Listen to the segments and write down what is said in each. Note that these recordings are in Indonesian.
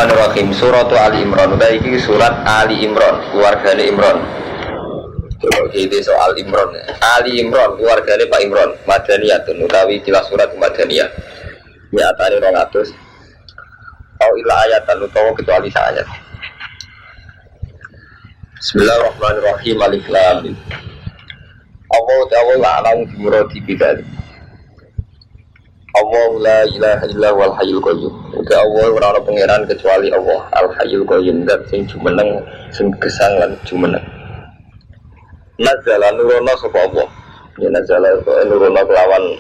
Bismillahirrahmanirrahim. Surat Ali Imran. Iki surat Ali Imran, keluargane Imran. Coba kita soal Imran. Ali Imran, keluargane Pak Imran. Madaniyatun utawi jelas surat Madaniyah. Nyatane 200. Au ila ayatan utawa kecuali ayat. Bismillahirrahmanirrahim. Alif Lam Mim. Allah ta'ala alam muradi bidalik. Allah la ilaha illa wal hayyul qayyum. Uga Allah ora ana pangeran kecuali Allah, Al Hayyul Qayyum, zat sing jumeneng, sing gesang lan jumeneng. Nazala nurono sapa Allah. Ya nazala nurono kelawan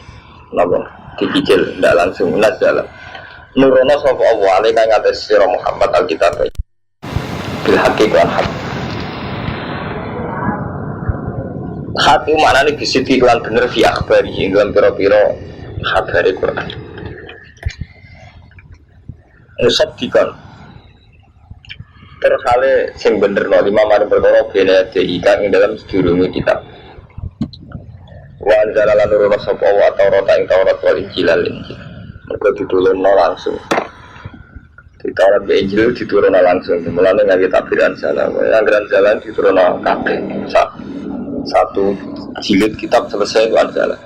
napa? Dicicil ndak langsung nazala. Nurono sapa Allah ale kang ngates sira Muhammad Alkitab. Bil haqqi wal haqq. Hati maknane bisiti lan bener fi akhbari ing dalam pira-pira khabari Quran. Musaddiqan terhale sing bener no lima mari perkara bene dika ing dalam sedurunge kitab. Wa anzala lan nurono sapa wa Taurat ing Taurat wal Injil lan Injil. Mergo ditulunno langsung. Di Taurat be Injil diturunno langsung. Mulane nggawe tabiran salah. Anggaran jalan diturunno kabeh. Satu jilid kitab selesai itu anzala.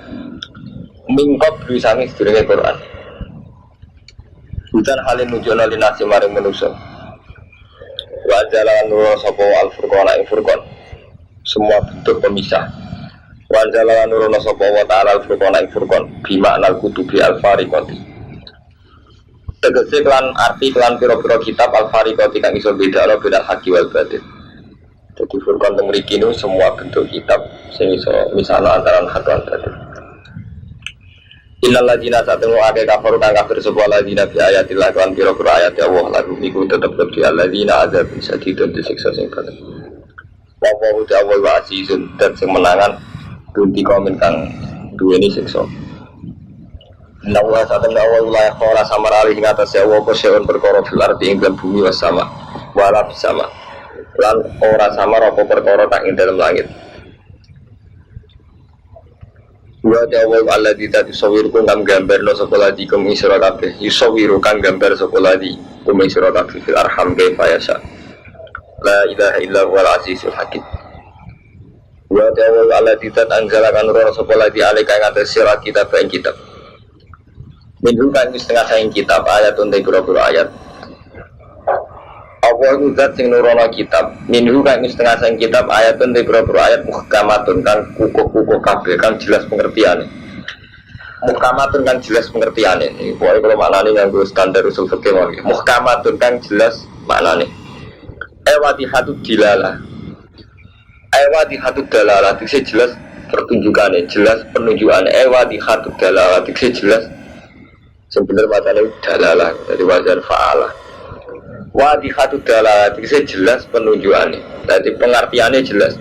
Mingkot berisani sedurunge Quran. Hujan halin nujono linasi maring manusia. Wa jalan nuro sopo al-furqan ing furqan. Semua bentuk pemisah. Wa jalan nuro sopo wa ta'ala al-furqan ing furqan. Bima anal kutubi al-fariqati. Tegese kelan arti kelan pira-pira kitab al-fariqati kang iso bedakno bedal haqi wal batil. Jadi furqan teng mriki niku semua bentuk kitab sing iso misalnya antara hak lan batil. Innal ladzina satemu ake kafaru kang kafir sapa ladzina bi ayatillah kan pira-pira ayat Allah lalu niku tetep di alladzina azab sadidun disiksa sing berat. Wa ta'ala wa azizun dan sing menangan dunti komen kang duweni siksa. Nawa satemu awal wilayah ora samar alih ing atase Allah koseun perkara fil ardi ing dalam bumi was sama wala bisama. Lan ora samar apa perkara kang ing dalam langit. Wa ta'awul alladzi tasawwirukum kang gambarno sapa ladi kum isra kabeh yusawwiru kang gambar sapa ladi kum isra kabeh fil arham kaifa yasha la ilaha illa huwal azizul hakim. Wa ta'awul alladzi tanzala kan ora sapa ladi alika ngates sira kitab ing kitab minhu kan setengah saing kitab ayat untuk pira-pira ayat. Allah itu zat sing nurono kitab minhu kan setengah sang kitab ayatun di beberapa ayat muhkamatun kan kukuh-kukuh kabeh kan jelas pengertiane. Muhkamatun kan jelas pengertiane. Iki pokoke kalau maknane nganggo standar usul fikih wae. Muhkamatun kan jelas maknane. Ewadihatud dilalah. Ewadihatud dalalah itu jelas pertunjukane, jelas penunjukane. Ewadihatud dalalah itu jelas sebenarnya macane dalalah dari wajan fa'alah. Wadihatu dalalah itu jelas penunjukannya. Jadi pengertiannya jelas.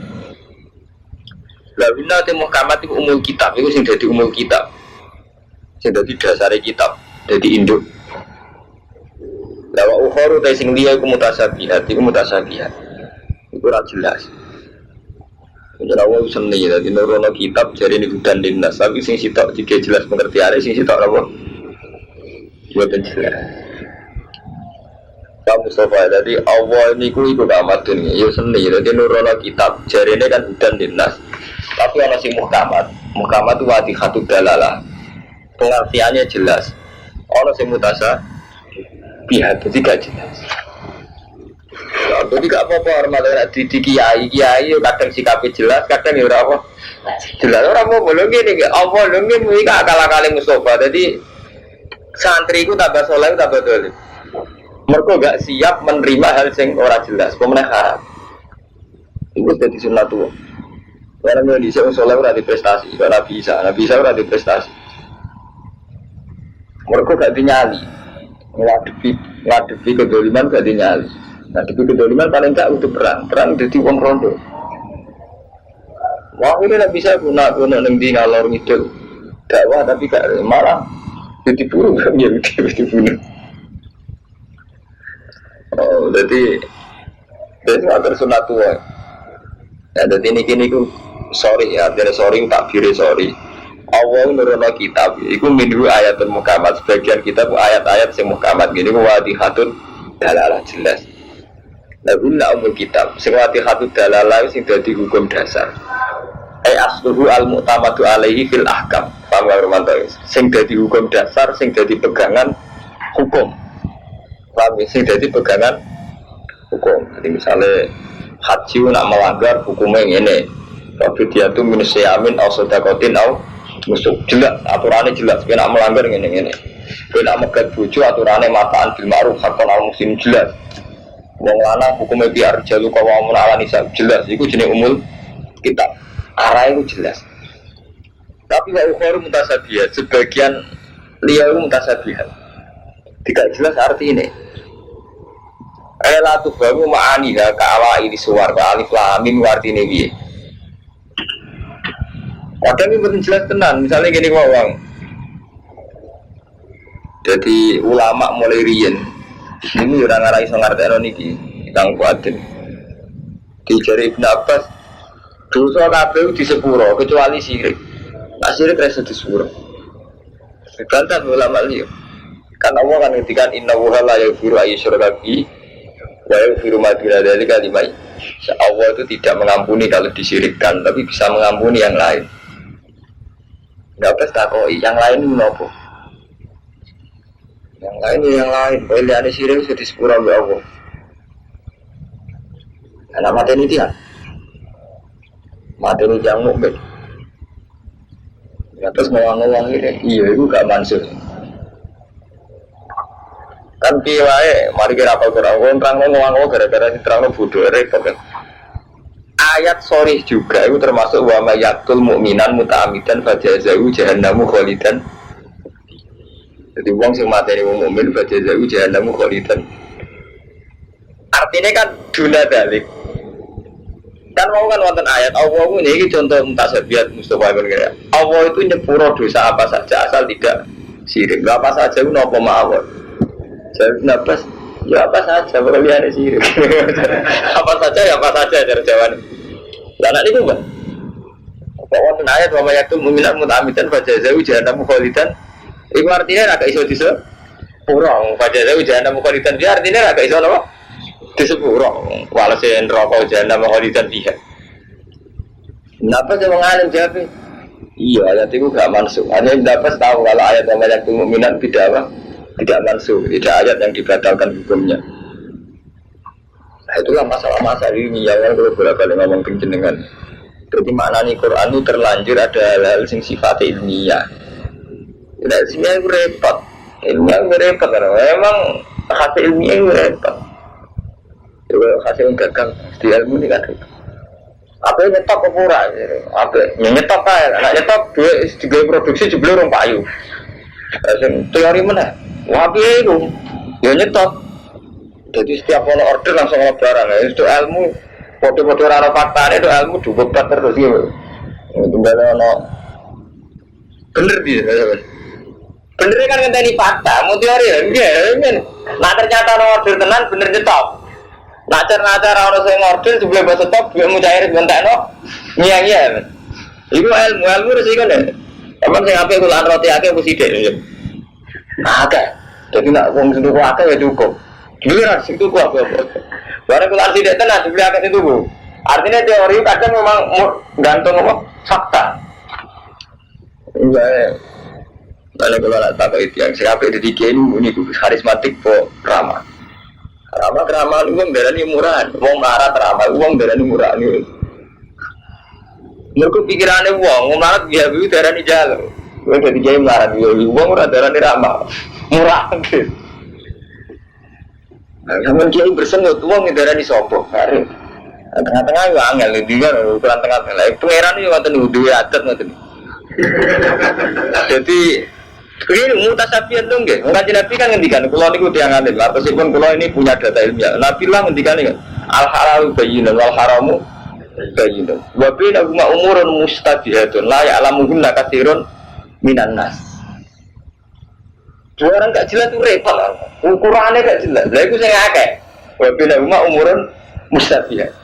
Lawina te muhkamat itu umul kitab, itu sing dadi umul kitab. Sing dadi dasare kitab, dadi induk. Lawa ukharu te sing liya iku mutasabihat, iku mutasabihat. Iku ora jelas. Ora wae seni dadi nurono kitab jare niku dan dinas, tapi sing sitok dike jelas pengertiannya, sing sitok apa? Boten jelas. Kamu Mustafa, jadi Allah ini ku ikut amatun ya seni, jadi nurono kitab jarine kan dan dinas tapi ada si muhkamat itu wadihatu dalalah pengertiannya jelas ada si mutasa pihak itu tidak jelas jadi gak apa-apa hormat di kiai kadang sikapnya jelas, kadang ya apa jelas, orang mau bolong gini Allah lungin ini akal-akali Mustafa jadi santri ku tambah soleh tambah dolim. Mereka gak siap menerima hal yang ora jelas, pemenang haram. Itu jadi sunnah tua. Karena Indonesia soleh ora di prestasi, karena bisa ora di prestasi. Mereka gak dinyali, ngadepi kedoliman gak dinyali. Ngadepi kedoliman paling gak untuk perang jadi uang rondo. Wah ini gak bisa guna nengdi ngalor ngidul dakwah tapi gak malah jadi burung kan ya dibunuh. Oh, jadi agar sunat tua. Ya, jadi ini ku sorry ya, jadi sorry tak kiri sorry. Allah nurono kitab, iku minhu ayatun muhkamat. Sebagian kitab ayat-ayat sing muhkamat. Gini wadihatun dalalah jelas. Lalu nak umul kitab, sing watihatul dalalah sing dadi hukum dasar. Asluhu al-mu'tamadu alaihi fil ahkam. Paham gak Romanto? Sing dadi hukum dasar, sing dadi pegangan hukum. Paham ya? Sing dadi pegangan hukum. Jadi misalnya haji nak melanggar hukumnya ini. Fabidiyatu min syamin aw sedaqatin aw nusuk. Jelas, aturannya jelas. Kena melanggar ini. Kena megat bojo aturannya mataan bil ma'ruf hakon al-muslim jelas. Wong lanang hukumnya biar jalu kawamun ala nisa jelas. Iku jenis umul kitab. Arah itu jelas. Tapi wa ukharu mutasabihat, sebagian liya mutasabihat. Tidak jelas arti ini. La tufahamu ma'aniha ka'awa ini suwar alif lam mim artine piye. Kadang ini betul jelas tenan, misalnya gini wong. Jadi ulama mulai riyen ini ora ngara iso ngartekno niki, Kang Kuatin. Dijari Ibnu Abbas dosa kabeh di sepuro kecuali syirik. Nah syirik rasa di sepuro. Sekantan ulama liya. Kan Allah kan ngendikan inna wa la yaghfiru ayyusyraka bihi wa yaghfiru ma duna dzalika liman. Allah itu tidak mengampuni kalau disyirikkan, tapi bisa mengampuni yang lain. Enggak pasti takoi, yang lain menapa? Yang lain, boleh syirik sudah di sepuro oleh Allah. Anak mati ini dia. Mati ini yang mukmin. Ya terus ngawang-ngawang ini, iya itu gak mansur. Kan piye mari kira apa Quran terang ngawang-ngawang gara-gara diterangno bodoh repot kan. Ayat sorih juga itu termasuk wa may yaqtul mu'minan muta'ammidan fajazahu jahannamu khalidan. Jadi wong sing mateni wong mukmin fajazahu jahannamu khalidan. Artinya kan duna dalik. Kan mau kan wonten ayat Allah ini contoh mutasabihat Mustafa ibn Kira. Allah itu nyepuro dosa apa saja asal tidak syirik. Gak apa saja itu apa mawon. Jadi nafas ya apa saja berlian syirik. Apa saja ya apa saja cara jawaban. Lah nek niku Mbak. Apa wonten ayat wa mayatul mu'minat muta'ammidan fajazahu jahannamu khalidan. Iku artinya agak iso disepuro. Fajazahu jahannamu khalidan. Dia artinya agak iso apa? Disepuro walase neraka jahanam khalidan fiha. Napa sing mengalim jawab? Iya, ayat itu gak masuk. Hanya dapat tahu kalau ayat yang banyak mukminat tidak masuk, tidak ayat yang dibatalkan hukumnya. Nah, itulah masalah-masalah ini yang kalau bolak-balik ngomong penjenengan. Jadi maknanya Quran itu terlanjur ada hal-hal sing sifat ilmiah. Tidak ilmiah itu repot. Ilmiah itu repot karena memang hasil ilmiah itu repot. Hasil gagal di ilmu ini kan apa yang nyetok ke pura apa yang nyetok kaya nak nyetok dua produksi jebel orang payu teori mana wapi itu ya nyetok jadi setiap order langsung ada barang itu ilmu foto-foto rara fakta itu ilmu dua terus gitu tinggal ada bener dia bener kan ngenteni fakta mau teori ya nah ternyata order tenan bener nyetok nacar-nacar orang saya ngorder sebelum bahasa top juga mau cair bentak no iya itu ilmu resiko deh teman saya apa itu lan roti akeh mesti deh akeh jadi nak wong sentuh akeh ya cukup giliran sentuh apa barang kelar tidak tenang sebelum akeh itu bu artinya teori kadang memang gantung apa fakta enggak kalau tak itu yang saya apa dedikin ini karismatik kok ramah ramah uang darani murah, uang marah ramah uang darani murah ni. Mereka pikirannya uang marah dia biu darani jalan. Mereka jadi marah dia uang murah darani ramah murah. Namun dia bersenut uang darani sopo. Tengah-tengah juga angel ni dia ukuran tengah-tengah. Pangeran ni waktu ni dua adat waktu ni. Jadi ini mutasabihat dong ke? Ngaji Nabi kan ngendikan, kalau ini udah ngalim, atau meskipun kalau ini punya data ilmiah. Nabi lah ngendikan kan, al halalu bayyinun wal haramu bayyinun. Wa bainahuma umurun mustabihatun la ya'lamuhunna katsirun minan nas. Dua orang gak jelas itu repot lah. Ukurannya gak jelas. Lah iku sing akeh. Wa bainahuma umurun mustabihat.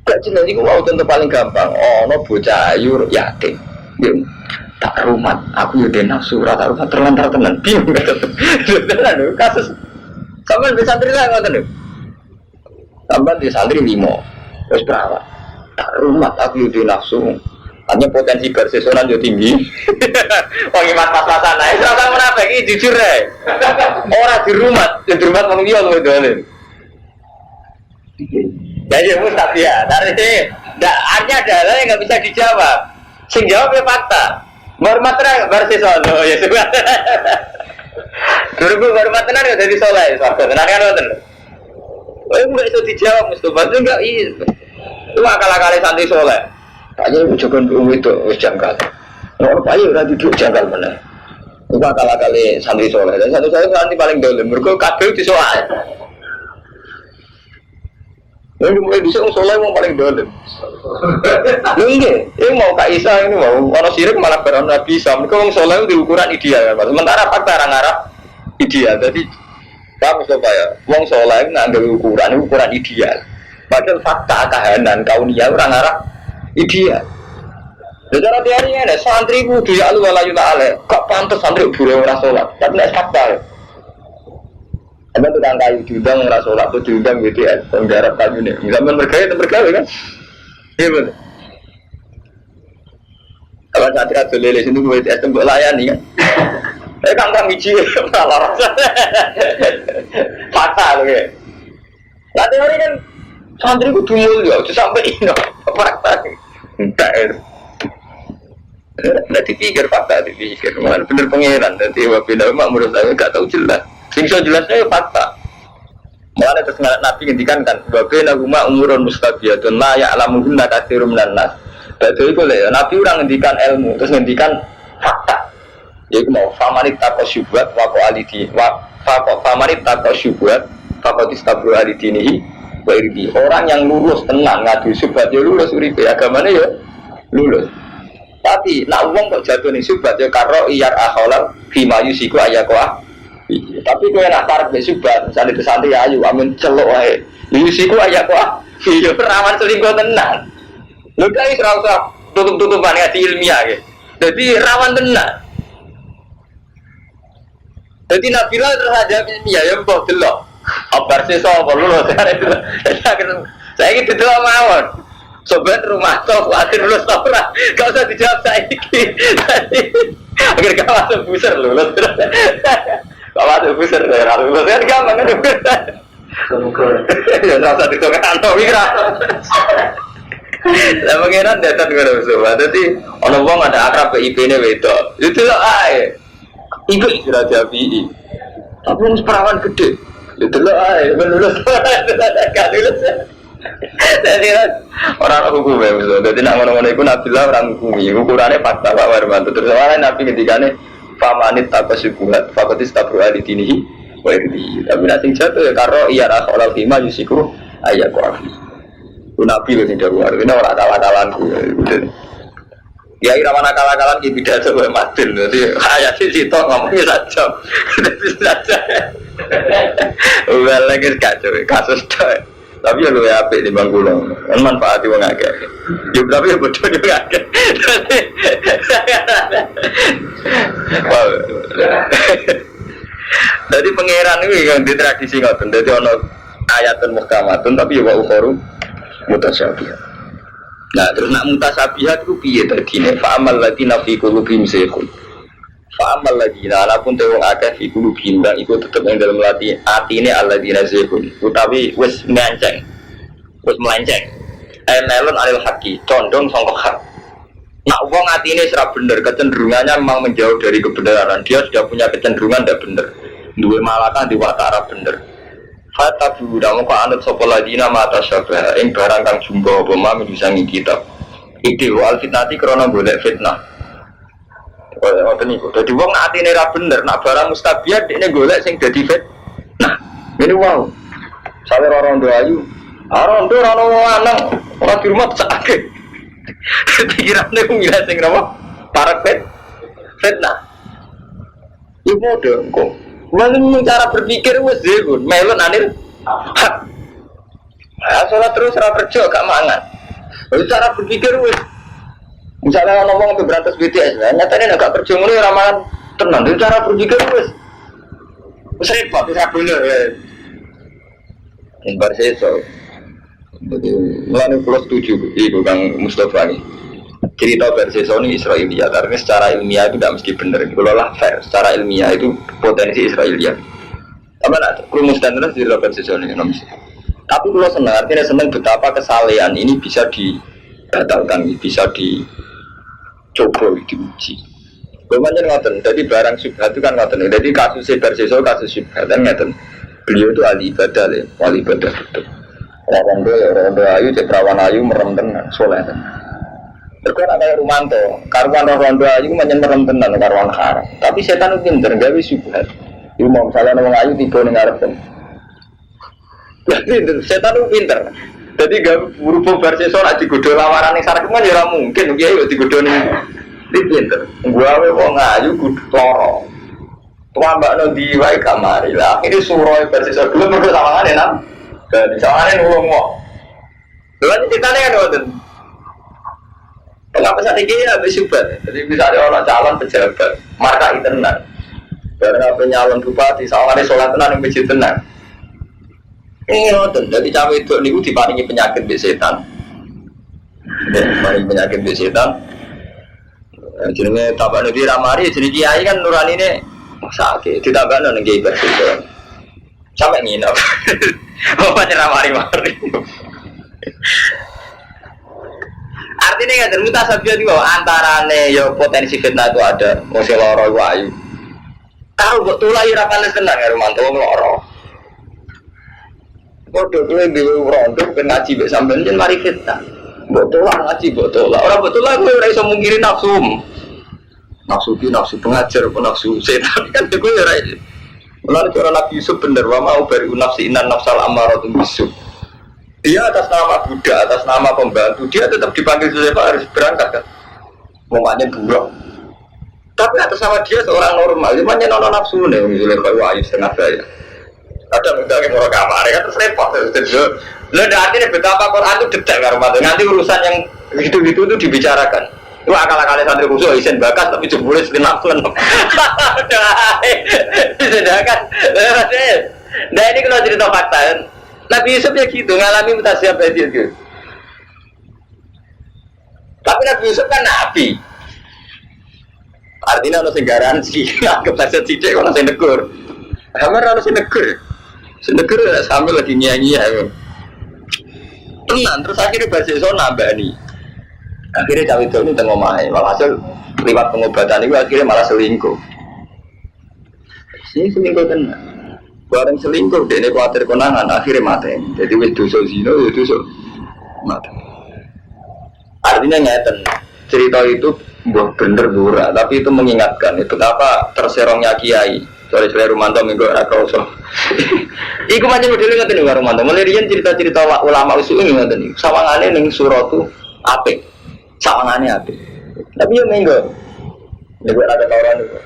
Gak jelas iku mau contoh paling gampang. Oh, no bocah ayu yatim. Tak rumat, aku ya nafsu rata rumah terlantar tenan bingung tenan kasus Sampai di santri lah ngoten lho. Sampai di santri 5. Wis perawat. Tak rumah aku di nafsu. Hanya potensi bersesonan yo tinggi. Wong iman pas-pasan ae ora tau munafik iki jujur ae. Ora di rumah wong liya lho dene. Jadi mustahil ya. Dari artinya ada hal yang nggak bisa dijawab. Sing jawab ya fakta. Hormat tenan bersesono ya sudah. Guru hormat tenan ya jadi soleh. Suatu tenan kan ngoten. Oh, enggak itu dijawab Mustafa itu enggak itu akal-akal santri soleh. Kayaknya ujukan itu janggal. Orang kaya udah duduk janggal mana? Itu akal-akal santri soleh. Dan satu-satu santri paling dolim. Mereka kabel disoal. Yang mulai bisa soleh yang paling dolim. Ini mau Kak Isa ini mau orang sirik malah beron Nabi Isa. Mereka orang soleh itu ukuran ideal. Sementara fakta orang Arab ideal. Jadi kamu coba ya, wong soleh ngambil ukuran ideal. Padahal fakta kahanan kauniyah orang Arab ideal. Secara teorinya ada santri kudu ya Allah la ilaha illa. Kok pantes santri buru ora salat. Tapi nek fakta. Ada tukang kayu diundang ora salat, diundang BTS, penggarap kayu ini. Zaman bergaya kan? Iya betul. Kalau santri atau lele sini BTS tembok layani kan? Kang biji malah rasa. Fakta loh ya. Nah teori kan santri kudu mulia, itu sampai ini fakta. Enggak itu. Nah dipikir fakta, dipikir malah bener pengeran. Nanti wabina makmur saya nggak tahu jelas. Sing so jelasnya fakta. Malah terus Nabi ngendikan kan wabina umurun mustabiyatun la ya'lamuhunna katsirun minan nas. Berarti itu lah Nabi orang ngendikan ilmu terus ngendikan fakta. Yaitu mau famanit takos syubhat wako alidi famanit takos syubhat fakot istabru alidinihi wa irdi. Orang yang lurus tenang ngadu syubhat ya lurus uripe agamanya ya lurus. Tapi nak wong kok jatuh ning syubhat ya karo iyar akholal bima yusiku ayakoah. Tapi kowe nak tarep nek syubhat misale santri ayu amun celuk wae. Yusiku ayakoah. Iya rawan selingkuh tenan. Lho guys ora usah tutup-tutupan ngaji ilmiah ge. Dadi rawan tenan. Jadi Nabila terhadap ilmiah ya mbok delok. Kabar sesuk apa lho saya ini delok mawon. Sobat rumah tok kuatir lulus ora. Enggak usah dijawab saiki. Agar gak masuk buser lulus. Gak masuk buser ora lulus kan gampang kan. Ya rasa ditokan to wira. Lah pengenan datang karo sobat. Dadi ana wong ada akrab IP-ne wedok. Itu lho ae. Iku istirahat Jabi. Tapi harus perawan gede. Itu loh, lulus. Gak lulus. Jadi orang hukum ya, jadi nak ngomong-ngomong itu Nabilah orang hukumi. Ukurannya fakta Pak Warmanto. Terus awalnya Nabi ketikanya famanit apa syukulat, fakotis tabru aditinihi, wairdi. Tapi nanti jatuh ya karo iya rasolal hima yusiku ayat kuafi. Itu Nabi loh tidak luar. Ini orang akal-akalanku. Ya irawan akal-akalan ki pidato wae madil. Dadi ayat siji tok ngomongnya saja. Dadi saja. Well lagi kacau kasus tok. Tapi ya lu ya apik di bangkulo. Kan manfaati wong akeh. Yo tapi ya bodoh yo akeh. Dadi pangeran iki yang di tradisi ngoten. Dadi ana ayatun muhkamatun tapi ya wa ukharu mutasyabihah. Nah terus nak mutasabihat itu piye tadine fa amal ladina fi qulubihim zaygun fa amal ladina alapun te wong akeh fi qulubihim dan iku tetep ing dalem atine alladina zaygun utawi wis melenceng melon alil haqi condong sangka hak. Nak wong atine ora bener kecenderungannya memang menjauh dari kebenaran, dia sudah punya kecenderungan tidak bener duwe malakah di watara bener. Fata buda muka anut sopo ladina mata syabah ing barang kang jumbo apa ma midusangi kitab ide wal fitnati krana golek fitnah. Oh ngoten niku. Dadi wong atine ra bener nak barang mustabiat dekne golek sing dadi fitnah. Ngene wow. Sawe ora rondo ayu. Rondo ora ono lanang, ora di rumah sakake. Pikirane ku milih sing napa? Parek fitnah. Iku modho kok. Mana cara berpikir wes zegun, melon anil hak. Sholat terus cara kerja gak mangan. Cara berpikir wes, misalnya ngomong ke berantas BTS, nyatanya agak kerja mulai ramalan tenang. Cara berpikir wes repot, bisa bener. Bar seso. Jadi mulai plus 7 itu Kang Mustafa ini. Cerita versi Sony Israelia, karena secara ilmiah itu tidak mesti benar. Kalau lah fair, secara ilmiah itu potensi Israelia. Apa nak rumus dan terus cerita versi Sony nomis. Tapi kalau senang, artinya senang betapa kesalehan ini bisa dibatalkan, bisa dicoba, diuji. Bagaimana ngoten? Jadi barang syubhat itu kan ngoten. Jadi kasus versi Sony kasus syubhat kan ngoten. Beliau itu ahli ibadah, ahli ibadah betul. Rondo ayu, ceprawan ayu, merem tenan, soleh tenan. Terus ada Rumanto, karuan rondo ayu menyen merem tenan, karuan haram. Tapi setan itu pinter, gawe syubhat. Iku mau misalnya orang ayu tiba ning ngarepen. Jadi setan itu pinter. Jadi gawe berhubung versi soal digodho lawaran ning sarek kan ya ora mungkin, kiai yo digodho ning pinter. Gawe wong ayu kudu loro. Tuambakno di wae kamari lah. Ini surah versi soal belum perlu sawangane nang. Dan misalnya ngomong mau, lalu ceritanya kan waktu pengapa saat ini habis syubat, jadi misalnya orang calon pejabat, marka internet, karena penyalon bupati, soalnya sholat tenan yang masjid tenan. Ini waktu, jadi cawe itu niku diparingi penyakit besetan, diparingi penyakit besetan. Jenenge tabane di ramari, jenenge kiai kan nurani ini sakit, ditabane nang kiai besetan. Sampai nginep. Oh, pacar mari-mari. Artinya kan mutasabiyah itu antarane ya potensi fitnah itu ada. Mesti loro iku ayu. Tahu kok tulai ora panes tenan karo mantu loro. Padha kowe dhewe rondo ben ngaji mek sampeyan yen mari fitnah. Mbok tolak ngaji, mbok tolak. Ora mbok tolak kowe ora iso mungkiri nafsu. Nafsu ki nafsu pengajar apa nafsu setan kan kowe ora. Lalu cara Nabi Yusuf benar, wa mau bari nafsi inan nafsal amaratun bisu. Dia atas nama Buddha, atas nama pembantu, dia tetap dipanggil Yusuf harus berangkat kan. Momennya buruk. Tapi atas nama dia seorang normal, cuman nono nafsu nih, misalnya bawa ayu setengah saya. Kadang udah kayak mau kamar kan terus repot. Lo artinya betapa Quran itu detail karena nanti urusan yang gitu-gitu itu dibicarakan. Itu akal-akalnya santri khusus isen bakas tapi jebule selinap lenap. Sedangkan nah ini kalau cerita fakta Nabi Yusuf ya gitu ngalami mutasiab itu gitu. Tapi Nabi Yusuf kan nabi, artinya harus garansi anggap saja tidak kalau saya negur kamar harus negur sambil lagi nyanyi ya tenang terus akhirnya bahasa so nambah nih. Akhirnya cawe itu ini tengok main, walhasil lewat pengobatan itu akhirnya malah selingkuh. Ini selingkuh kan, bareng selingkuh, dia ini khawatir konangan, akhirnya mati. Jadi wis dosa zina, ya dosa mati. Artinya ngeten, cerita itu bener dura, tapi itu mengingatkan itu betapa terserongnya kiai. Soalnya Rumanto minggu rakyat iku macam model ngeten nih Rumanto. Melirian cerita-cerita ulama usul ini ngeten nih. Sawangane ning suratu apik. Sawangannya ada, tapi ya minggu, juga ada tawaran itu.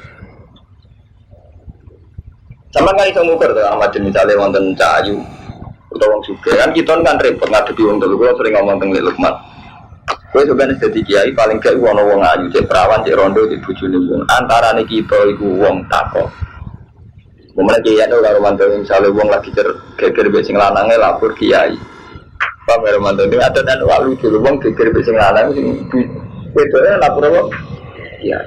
Sama kan itu ngukur tuh Ahmad misalnya wonten cahayu, atau wong juga kan kita kan repot ngadepi wong dulu. Gue sering ngomong tentang Lukman. Gue sebenarnya jadi kiai paling gak wong ayu, cek perawan, cek rondo, cek bujuni wong. Antara nih kita itu wong tako. Kemudian kiai itu kalau mantel misalnya wong lagi geger besing lanangnya lapor kiai. Pak Mermanto ini ada dan walu dulu bang geger besing lanang sing bedanya lapor apa? Kiai.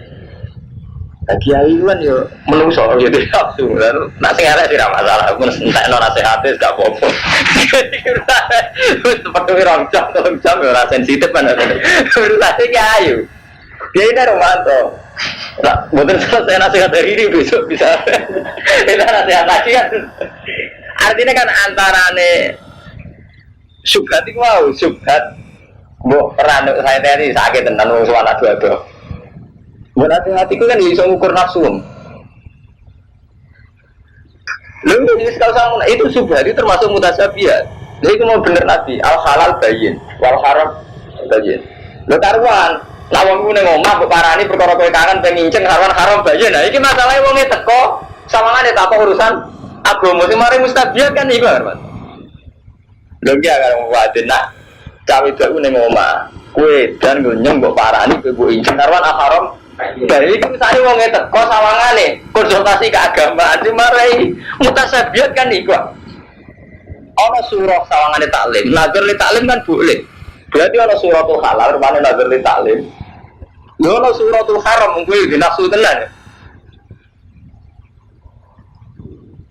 Kiai kan yo menungso gitu langsung kan. Nak sing arek ora masalah, aku entekno nasihat wis gak apa-apa. Wis seperti orang jam ora sensitif kan. Urusane kiai. Kiai ini Romanto. Nah, mungkin selesai nasihat dari ini besok bisa. Kita nasihat lagi kan. Artinya kan antarane subhat itu mau subhat mbok peran saya tadi sakit tenan wong suwana dua-dua. Mbok hati-hatiku kan iso ngukur nafsu. Lha itu subhat itu termasuk mutasabiyah. Lha itu mau bener Nabi, al halal bayyin, wal haram bayyin. Lha karuan lawang ku ning omah mbok parani perkara kowe kangen pengen nginceng haram bayyin. Nah iki masalahe wonge teko sawangane tak urusan agama sing mari mustabiyah kan iku kan. Lha iki karo wadon nak cawe itu ning omah. Kowe dan nyeng mbok parani kowe mbok injeng karwan haram. Dari itu misalnya wong teko sawangane konsultasi keagamaan dimarai mutasabiyat kan iku. Ana surah sawangane taklim. Nazar li taklim kan boleh. Berarti ana suratul halal, rupane nazar li taklim. Yo ana suratul haram kuwi dinafsu tenan.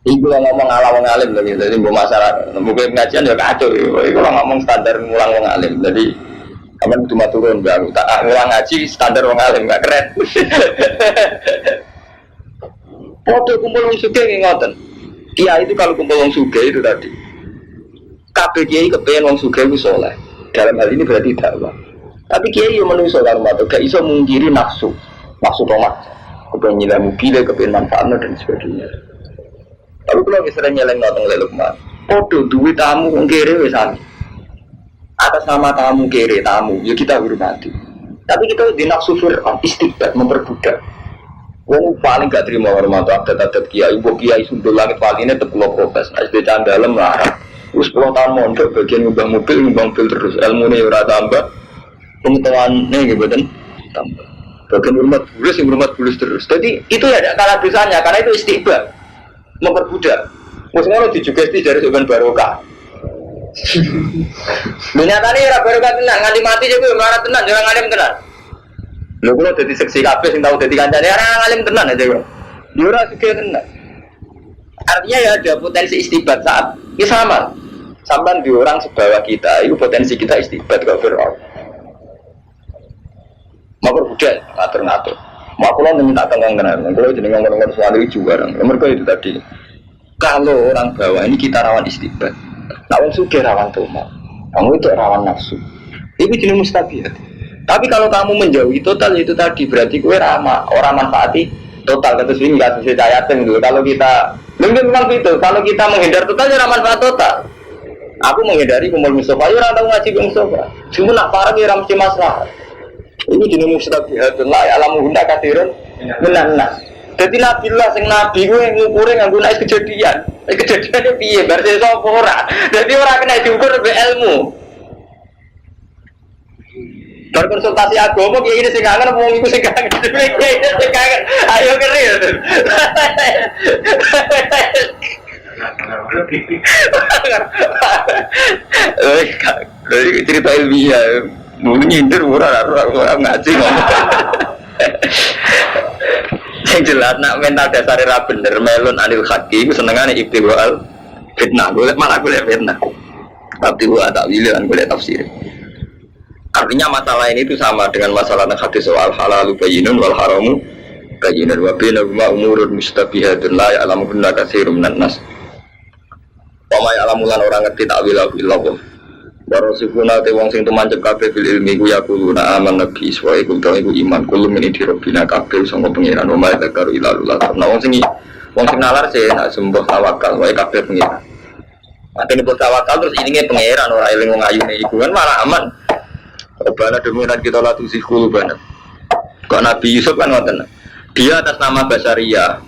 Iku ngomong ala wong alim lho, jadi mbok masyarakat. Mungkin pengajian ya kacau. Iku ngomong standar ngulang wong alim. Jadi aman cuma turun baru tak ngulang ngaji standar wong alim gak keren. Foto kumpul wong sugih ngoten. Kiai itu kalau kumpul wong sugih itu tadi. Kabeh kiai kepengen wong sugih iku saleh. Dalam hal ini berarti dakwah. Tapi kiai yo menungso karo matur, gak iso mungkiri nafsu. Nafsu tomat. Kepengen nyilamu gile, kepengen manfaatnya dan sebagainya. Tapi kalau sering nyeleng nonton Lukman, podo duit tamu kere wes sami. Atas nama tamu kere tamu, ya kita hormati. Tapi kita di nafsu fir'aun istiqbat memperbudak. Wong paling gak terima hormat adat-adat kiai, ibu kiai sundul langit paling ini terpulau protes. SD Candalem larang. Terus 10 tahun mondok bagian ngubah mobil terus. Ilmu ini ora tambah, pengetahuannya gitu kan tambah. Bagian hormat bulus terus. Jadi itu ya tidak kalah dosanya karena itu istiqbat. Memperbudak, maksudnya lo dijugesti dari sebuah barokah. Nyatanya ya barokah tenang, nganti mati juga marah tenang, jangan ngalim tenang. Lo kalau jadi seksi kabeh, sing tahu jadi kancane orang ngalim tenang aja kok. Yura juga tenang. Artinya ya ada potensi istibat saat ini sama. Sampai di orang sebawah kita, itu potensi kita istibat kok beror. Memperbudak, ngatur-ngatur. Mak kalau minta tenggang kenal, kalau jadi ngomong-ngomong soal itu juga, mereka itu tadi. Kalau orang bawah ini kita rawan istibat, rawan suge, rawan toma, kamu itu rawan nafsu. Itu jenis mustabiat. Tapi kalau kamu menjauhi total itu tadi berarti kue ramah, orang manfaati total. Kata sini nggak bisa cayatin dulu. Kalau kita, mungkin memang itu. Kalau kita menghindar total, ya manfaat total. Aku menghindari kumpul Mustafa, ya orang tahu ngaji Mustafa. Cuma nak parah ya mesti masalah. Ini jenis mustabihatun la alamu hunda kathirun menanas. Jadi nabilah sing nabi gue ngukurin nganggo naik kejadian. Kejadiannya piye bar sesuk apa ora. Jadi ora kena diukur be ilmu. Berkonsultasi agama kiai ini sing kangen wong iku sing kangen. Kiai ini sing kangen. Ayo keri. Cerita ilmiah. Mau nyindir orang ngaji ngomong. Yang jelas nak mental dasar era bener melon anil haki itu senengannya ibtiwal fitnah. Malah boleh fitnah. Tapi gua tak pilihan boleh tafsir. Artinya masalah ini itu sama dengan masalah hadis soal halalu bayyinun wal haramu bayyinun wa bainahuma umurun mustabihatun la ya'lamuhunna katsirun minan nas. Wa ma ya'lamulan orang ngerti takwil illallah. Warosifuna te wong sing tumancep kabeh fil ilmi ku yaquluna aman nabi iswa iku iku iman kulum min dirobina kabeh sanga pengiran omah karo ilalullah. Nah wong sing nalar sih nak sembah tawakal wae kabeh pengiran. Atene tawakal terus ilinge pengiran ora eling wong ayune iku kan malah aman. Bana demikian kita latih sikul banget. Kok Nabi Yusuf kan ngoten. Dia atas nama Basaria.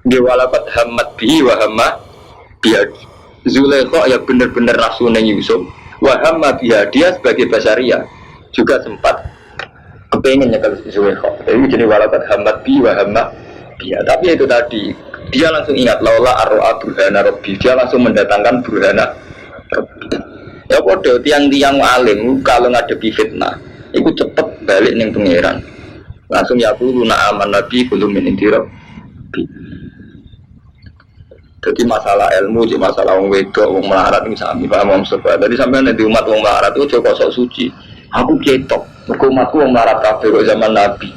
Dia walakat hamad bi wa hamma biad. Zulaikha ya bener-bener rasulnya Yusuf. Wahamma biha dia sebagai basaria juga sempat kepengennya kalau Zulaikha. Ini jadi walakat hamad bi wa hamma biha. Tapi itu tadi dia langsung ingat laula arro'a burhana rabbi. Dia langsung mendatangkan burhana rabbi. Ya podo tiang-tiang alim kalau ngadepi fitnah itu cepet balik ning pangeran. Langsung yaquluna aman nabi kullu min indirab. Jadi masalah ilmu, jadi masalah wong wedok, wong melarat ini sami paham Mustafa. Tadi sampai nanti umat wong melarat itu coba sok suci. Aku ketok, umatku wong melarat kafir zaman Nabi.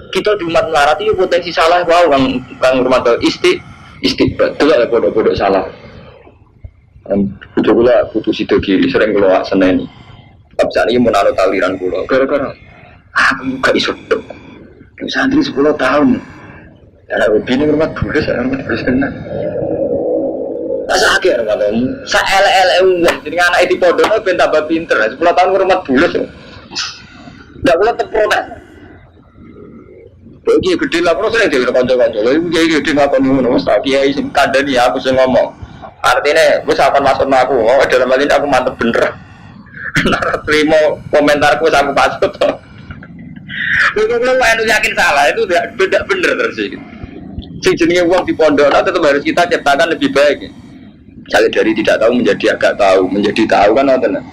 Kita di umat melarat itu potensi salah, wow, kang rumah tau istiqbat, itu lah bodoh-bodoh salah. Itu pula putus itu kiri, sering keluar seneni. Tapi saat ini menaruh taliran pulau, gara-gara aku gak iso dok. Santri 10 tahun. Ada bini rumah bulus, rumah bulus kena. Sakit orang katamu, jadi anak itu pondok ben tambah pinter. 10 tahun rumah bulus, tidak boleh terprotes. Bagi gede lah, terus sering dia konco-konco. Lalu dia gede ngapain ngono, tapi ya isi kandani aku sih ngomong. Artinya, gue akan masuk aku. Oh, dalam hal ini aku mantep bener. Nara terima komentarku aku pasut. Lu yakin salah itu tidak bener terus. Sing jenenge wong di pondok tetap harus kita ciptakan lebih baik. Misalnya dari tidak tahu menjadi agak tahu, menjadi tahu kan apa nah?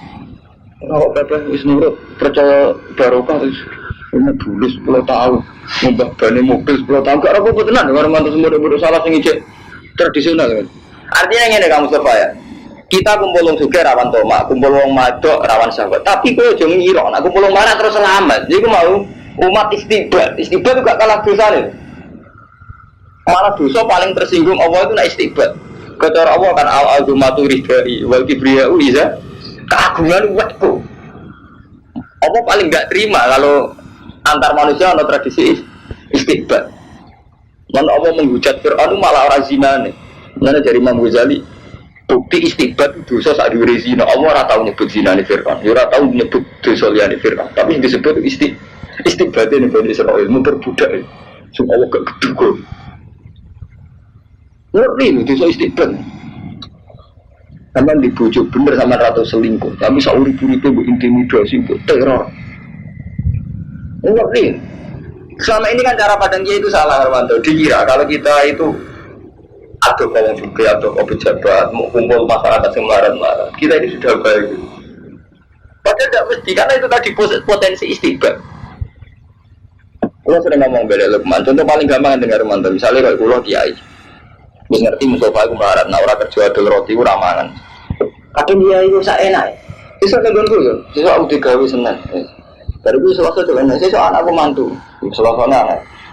Kalau bapak wis nurut percaya barokah wis ini dulu 10 tahun, ngubah bani mobil 10 tahun, gak apa-apa tenan, orang mantu semua udah salah sing ijek tradisional kan. Artinya ini kamu Mustafa ya. Kita kumpul wong sugih rawan tomak, kumpul wong madok rawan syahwat. Tapi kowe aja ngira nek kumpul wong marah terus selamat. Jadi mau umat istighfar. Istighfar itu gak kalah dosane. Malah dosa paling tersinggung Allah itu nek istighfar. Kecara Allah kan al-azumatu ridai wal kibriya'u iza keagungan waktu. Allah paling gak terima kalau antar manusia ada tradisi istighfar. Mana Allah menghujat Fir'aun malah orang zina nih. Mana dari Imam Ghazali bukti istighfar dosa saat diure zina. Allah ora tau nyebut zina nih Fir'aun. Ora tau nyebut dosa liyane Fir'aun. Tapi disebut istighfar ini Bani Israil memperbudak. Semua Allah gak keduga. Ngerti loh dosa istighfar. Sama dibujuk bener sama ratu selingkuh. Tapi sauri-uripe mbok intimidasi, mbok teror. Ngerti. Selama ini kan cara pandang dia itu salah Armanto. Dikira kalau kita itu atau kalau juga atau pejabat mau kumpul masyarakat yang marah-marah, kita ini sudah baik. Padahal tidak mesti karena itu tadi potensi istighfar. Kalau sering ngomong bela Lukman, contoh paling gampang dengar Armanto. Misalnya kalau kulo kiai, bisa ngerti Mustafa aku marah, nah orang kerja adol roti aku ramangan. Kadang dia itu saya enak. Bisa nenggon dulu, bisa aku digawe seneng. Dari itu selasa tuh enak, saya soal aku mantu. Selasa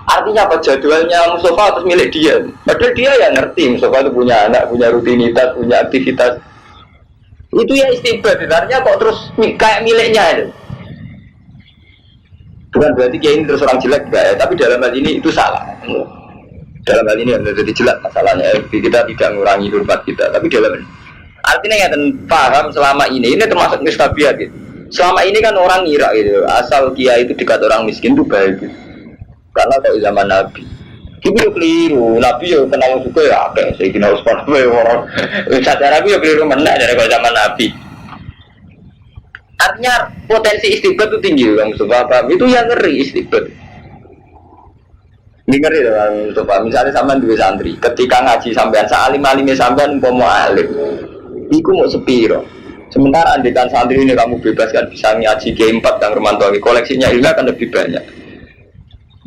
artinya apa jadwalnya Mustafa atas milik dia. Padahal dia yang ngerti Mustafa itu punya anak, punya rutinitas, punya aktivitas. Itu ya istighfar. Artinya kok terus kayak miliknya itu. Bukan berarti dia ini terus orang jelek enggak ya, tapi dalam hal ini itu salah. Dalam hal ini yang jadi jelas masalahnya. Kita tidak mengurangi hormat kita, tapi dalam artinya yang paham selama ini termasuk mistabiat gitu. Selama ini kan orang ngira gitu, asal kiai itu dekat orang miskin itu baik gitu. Karena kalau zaman Nabi itu keliru, Nabi ya kenal juga ya kayak Sayyidina Utsman orang secara Nabi ya keliru mana dari kalau zaman Nabi. Artinya potensi istighfar itu tinggi Bang Mustafa, itu yang ngeri istighfar. Ini ngeri Bang Mustafa, misalnya sampean dua santri, ketika ngaji sampean salim-alimnya sampean umpama alim, iku mau sepiro. Sementara andikan santri ini kamu bebaskan bisa ngaji G4 Kang Romanto, koleksinya ilmu akan lebih banyak.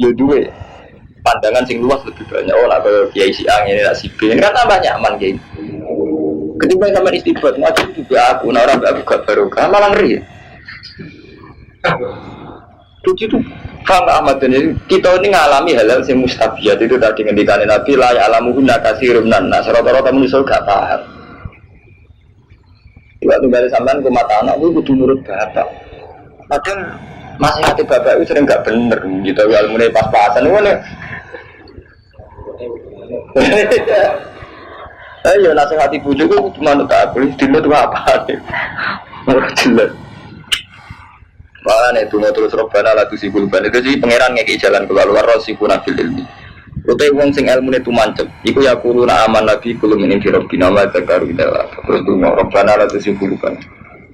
Ya dua pandangan sing luas lebih banyak. Oh nak ke Kiai si A ini nak si B ini kan tambah nyaman Kiai. Ketimbang sama istighfar ngaji juga aku, nah orang aku gak barokah malah ngeri. Itu faham Ahmad ini kita ini ngalami hal-hal yang mustabiat itu tadi ngendikane Nabi la ya'lamuhunna katsirun nas rata-rata manusia gak paham. Waktu dari sampean ke mata anak itu kudu nurut bapak. Padahal masih hati bapak itu sering gak bener gitu. Kalau mulai pas-pasan itu nih. Ayo nasihati bujuk itu cuma tak boleh dino itu apa nih? Mereka jelas. Malah nih tunggu terus Robbana la tusibul ban itu sih pangeran ngeki jalan keluar rosibuna fil ilmi. Utai wong sing ilmu itu mancep. Iku ya kuluna aman nabi kulum ini firobina wa zakaru kita. Terus tunggu Robbana la tusibul ban.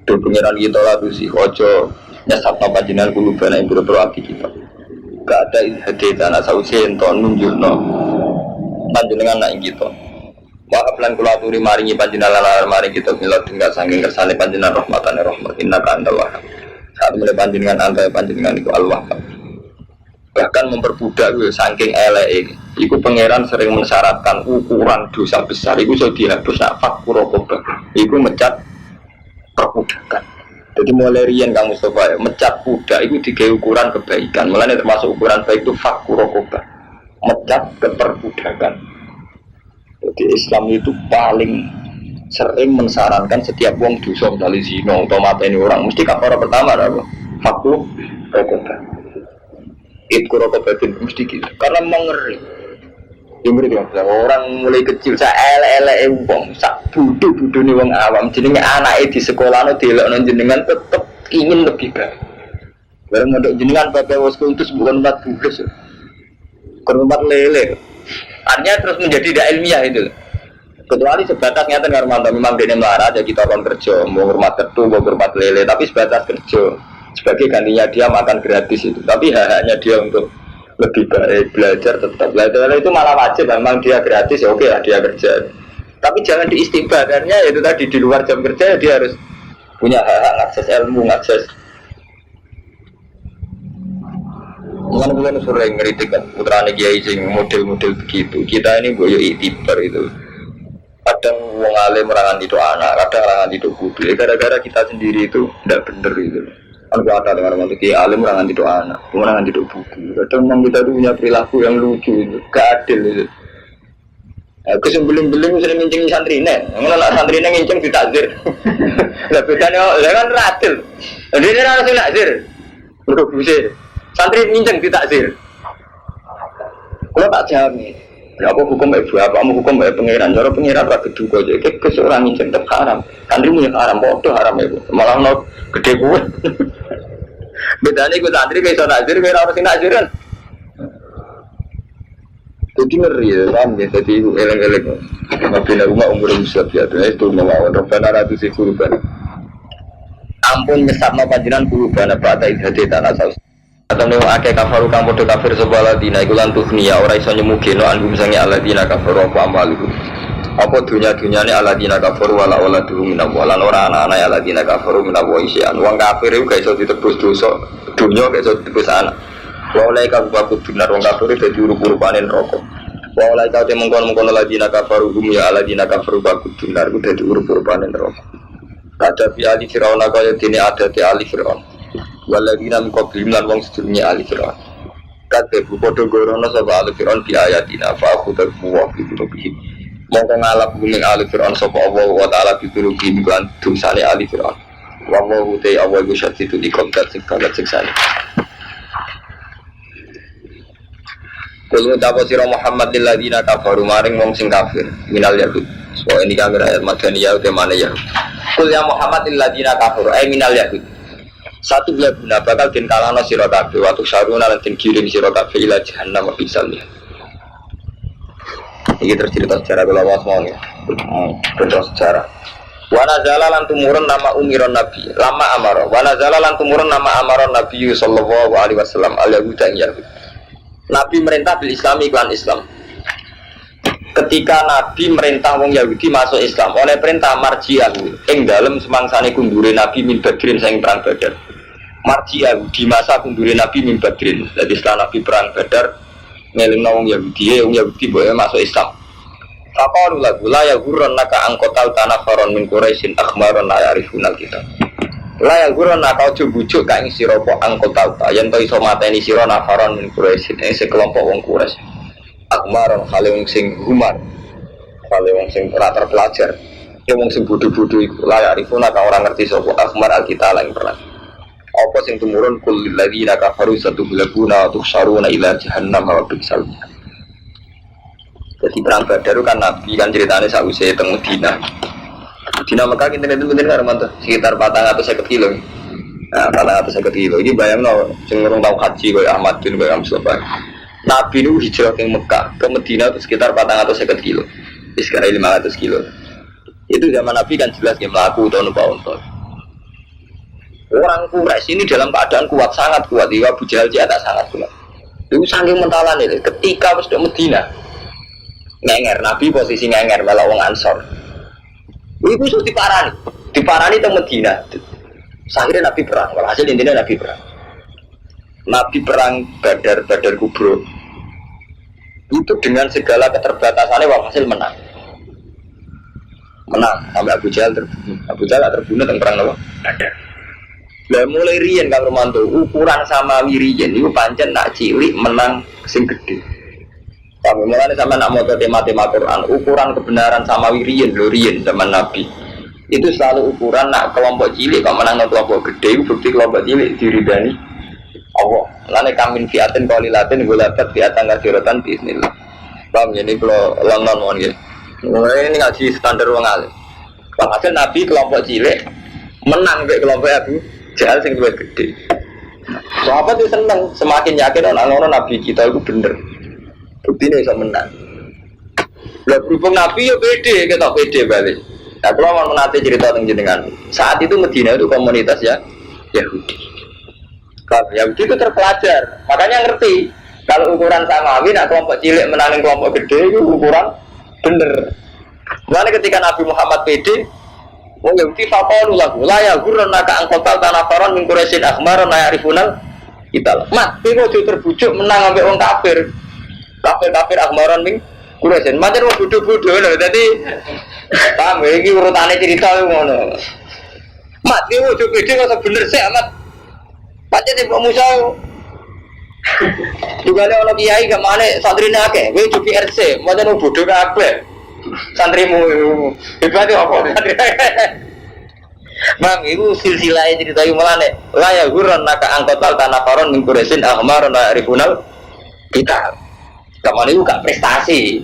Do pangeran kita la tusi ojo nyesatno panjenengan kuluban ing pira-pira ati kita. Gak ada hadiah ana sause ento nunjukno panjenengan nak kita. Wa aplan kula aturi maringi panjenengan lan maring kita mila tinggal saking kersane panjenengan rahmatane rahmat innaka antal wahhab. Saat mulai panjenengan antar panjenengan itu al-wahhab. Bahkan memperbudak saking eleke. Iku pangeran sering mensyaratkan ukuran dosa besar iku iso dihapus nak fakura qobah. Iku mecat perbudakan. Jadi mulai rian Kang Mustafa ya, mecat budak itu digawe ukuran kebaikan. Mulanya termasuk ukuran baik itu fakura qobah. Mecat keperbudakan. Jadi Islam itu paling sering mensarankan setiap wong dosa dari zina atau mateni orang mesti kafara pertama apa? Fakku qobah. Itu qobah mesti gitu. Karena mengeri. Yang orang mulai kecil saya elek wong, sak budu nih wong awam. Jenenge anake di sekolah delokno jenengan tetep ingin lebih baik. Bareng mondok jenengan bapak wis kultus bukan 4 bulan. Korban lele. Artinya terus menjadi tidak ilmiah itu. Kecuali sebatas nyata nggak mantap memang dia melarat ya kita akan kerja mau hormat ketu mau hormat lele tapi sebatas kerja sebagai gantinya dia makan gratis itu tapi haknya dia untuk lebih baik belajar tetap belajar itu malah wajib memang dia gratis ya oke lah dia kerja Tapi jangan diistighbarnya itu tadi di luar jam kerja dia harus punya hak akses ilmu, akses. Bukan sering ngeritik kan putrane kiai sing model-model begitu. Kita ini boyo itibar itu. Kadang wong alim merangan itu anak, kadang merangan itu kudu. Gara-gara kita sendiri itu tidak benar itu. Kan ada dengar mantu kiai alim merangan itu anak, merangan itu buku. Kadang memang kita itu punya perilaku yang lucu itu, gak adil itu. Kesembeling-beling sering ngincing santri nih, mengenal santri nih ngincing ditakzir. Lah bedanya, kan adil. Dia harus ditakzir, bro busir. Santri ngincing ditakzir. Kalau tak jamin, ya apa hukum ibu, apa kamu hukum pengiran, cara pengiran rakyat juga jadi keseorang ngincing tetap haram. Santri punya haram, bodoh haram ibu, malah no gede gue. Bedanya ikut santri kayak sonazir, kayak harus ditakzir kan. Jadi ngeri ya, paham ya, jadi itu eleng-eleng mabina rumah umur musab ya, itu melawan Rabbana ratu si kurban ampun nyesapna panjinan kurban apa ada idhati tanah saus atau nemu ake kafaru kang podo kafir sebelah dina ikulan tuhniya ora iso nyemugino anggum sangi ala dina kafaru apa amaliku apa dunia-dunia ini ala dina kafaru wala wala duhu minabu ala ora anak-anak ala dina kafaru minabu isian uang kafir itu gak iso ditebus dosa dunia gak iso ditebus anak walai kau baku benar wong kafir dadi urup-urupanin rokok. Walai kau temengkon-mengkon ladina kafaru hum ya ladina kafaru baku benar ku dadi urup-urupanin rokok. Kada bi ali fir'aun kaya dene ada ti ali fir'aun. Waladina mengkoblim lan wong sedurunge ali fir'aun. Kada bu padha gorono sapa ali fir'aun bi ayatina fa aku terbuwa bi rubihi. Mongko ngalap guming ali fir'aun sapa Allah wa taala bi rubihi lan dosane ali fir'aun. Wa wa te awal gusyati tu dikontak sing kaget siksane. Kulu tapo sira Muhammad lilladzina kafaru maring wong sing kafir minal yahud. So ini kamera ayat madaniyah uta mana ya. Kul ya Muhammad lilladzina kafaru ay minal yahud. Satu guna bakal den kalano sira kabeh waktu saruna lan den kirim sira kabeh ila jahannam wa bisalnya. Iki tercerita secara lawas mawon ya. Contoh sejarah. Wa nazala lan tumurun nama umiron nabi lama amara. Wa nazala lan tumurun nama amaron nabi sallallahu alaihi wasallam al yahuda yahud. Nabi merintah bil Islami iklan Islam. Ketika Nabi merintah wong Yahudi masuk Islam, oleh perintah marji'ahu ing dalem semangsane kundure Nabi min Badrin saing perang Badar. Marji'ahu di masa kundure Nabi min Badrin. Jadi setelah Nabi perang Badar ngelingno wong Yahudi boleh masuk Islam. Faqalu lahu la yaghurrannaka angkotal tanafaron min Quraisyin akhmaron la ya'rifunal kitab. La yaghurrannaka aja bujuk ka ing sira apa angkotal yen to iso mateni sira nafaron min Quraisyin ing sekelompok wong Quraisy. Akhmaron hale wong sing humar. Hale wong sing ora terpelajar. Ya wong sing bodho-bodho iku la ya'rifunaka ora ngerti sapa akhmar alkitab lan perang. Apa sing tumurun kul lil ladzina kafaru satughlabuna wa tuhsyaruna ila jahannam wa bi'sal. Jadi perang Badar kan Nabi kan ceritanya sausé teng Madinah. Dina Mekah internet itu bener karo sekitar 450 kilo. Nah, 450 kilo. Ini bayangno sing urung tau haji koyo Ahmad bin Muhammad Mustafa. Nabi itu hijrah ke Mekah ke Madinah itu sekitar 450 kilo. Sekarang 500 kilo. Itu zaman Nabi kan jelas dia melaku atau numpak unta. Orang Quraisy ini dalam keadaan kuat, sangat kuat. Dia Abu Jahal di atas sangat kuat. Itu saking mentalan itu. Ketika sudah Madinah, ngenger Nabi posisi ngenger malah wong Ansor. Iku sudah diparani teng Madinah. Akhirnya Nabi perang. Walhasil intinya Nabi perang. Nabi perang Badar Kubro. Itu dengan segala keterbatasannya walhasil menang. Sampai Abu Jahal terbunuh. Abu Jahal terbunuh teng perang apa? Badar. Lah mulai riyen Kang Romanto, ukuran sama wiriyen iku pancen nak cilik menang sing gedhe. Kami mulai sama nak moto tema-tema Quran, ukuran kebenaran sama wiriyen lho riyen zaman Nabi. Itu selalu ukuran nak kelompok cilik kok menang kelompok gede, itu bukti kelompok cilik diridani Allah. Lane kamin fiatin qalilatin gulabat fiatan katsiratan bismillah. Paham ya ini kalau London mon nggih. Mulai ini ngaji standar wong alim. Walhasil Nabi kelompok cilik menang mek kelompok Abu Jahal sing luwih gede. Sahabat itu seneng, semakin yakin orang-orang Nabi kita itu bener. Buktinya bisa menang. Lah berhubung Nabi ya pede, kita pede balik. Nah, kalau mau menanti cerita tentang jenengan, saat itu Medina itu komunitas ya Yahudi. Kalau Yahudi itu terpelajar, makanya ngerti kalau ukuran samawi, nak kelompok cilik menangin kelompok gede itu ukuran bener. Mulane ketika Nabi Muhammad pede, wong Yahudi faqalu lahu la yaghurrana ka angkotal tanafaron min Quraisyin akhmaron la ya'rifunal kita. Mat, kowe ojo terbujuk menang ambek wong kafir. Kafir akhmaron min Quraisyin. Macam wong bodho-bodho lho. Dadi paham iki urutane cerita ngono. Mat, kowe ojo pede kok bener sik amat. Pancen Mbok Musa juga ada orang kiai kemana santri nake, gue cuci RC, mau jadi bodoh kabeh, santrimu hebat ya apa? Bang, itu silsilah cerita yang malah nih, layak guron naka angkotal tanah koron mingkuresin ahmar na rifunal kita, kemana itu gak prestasi,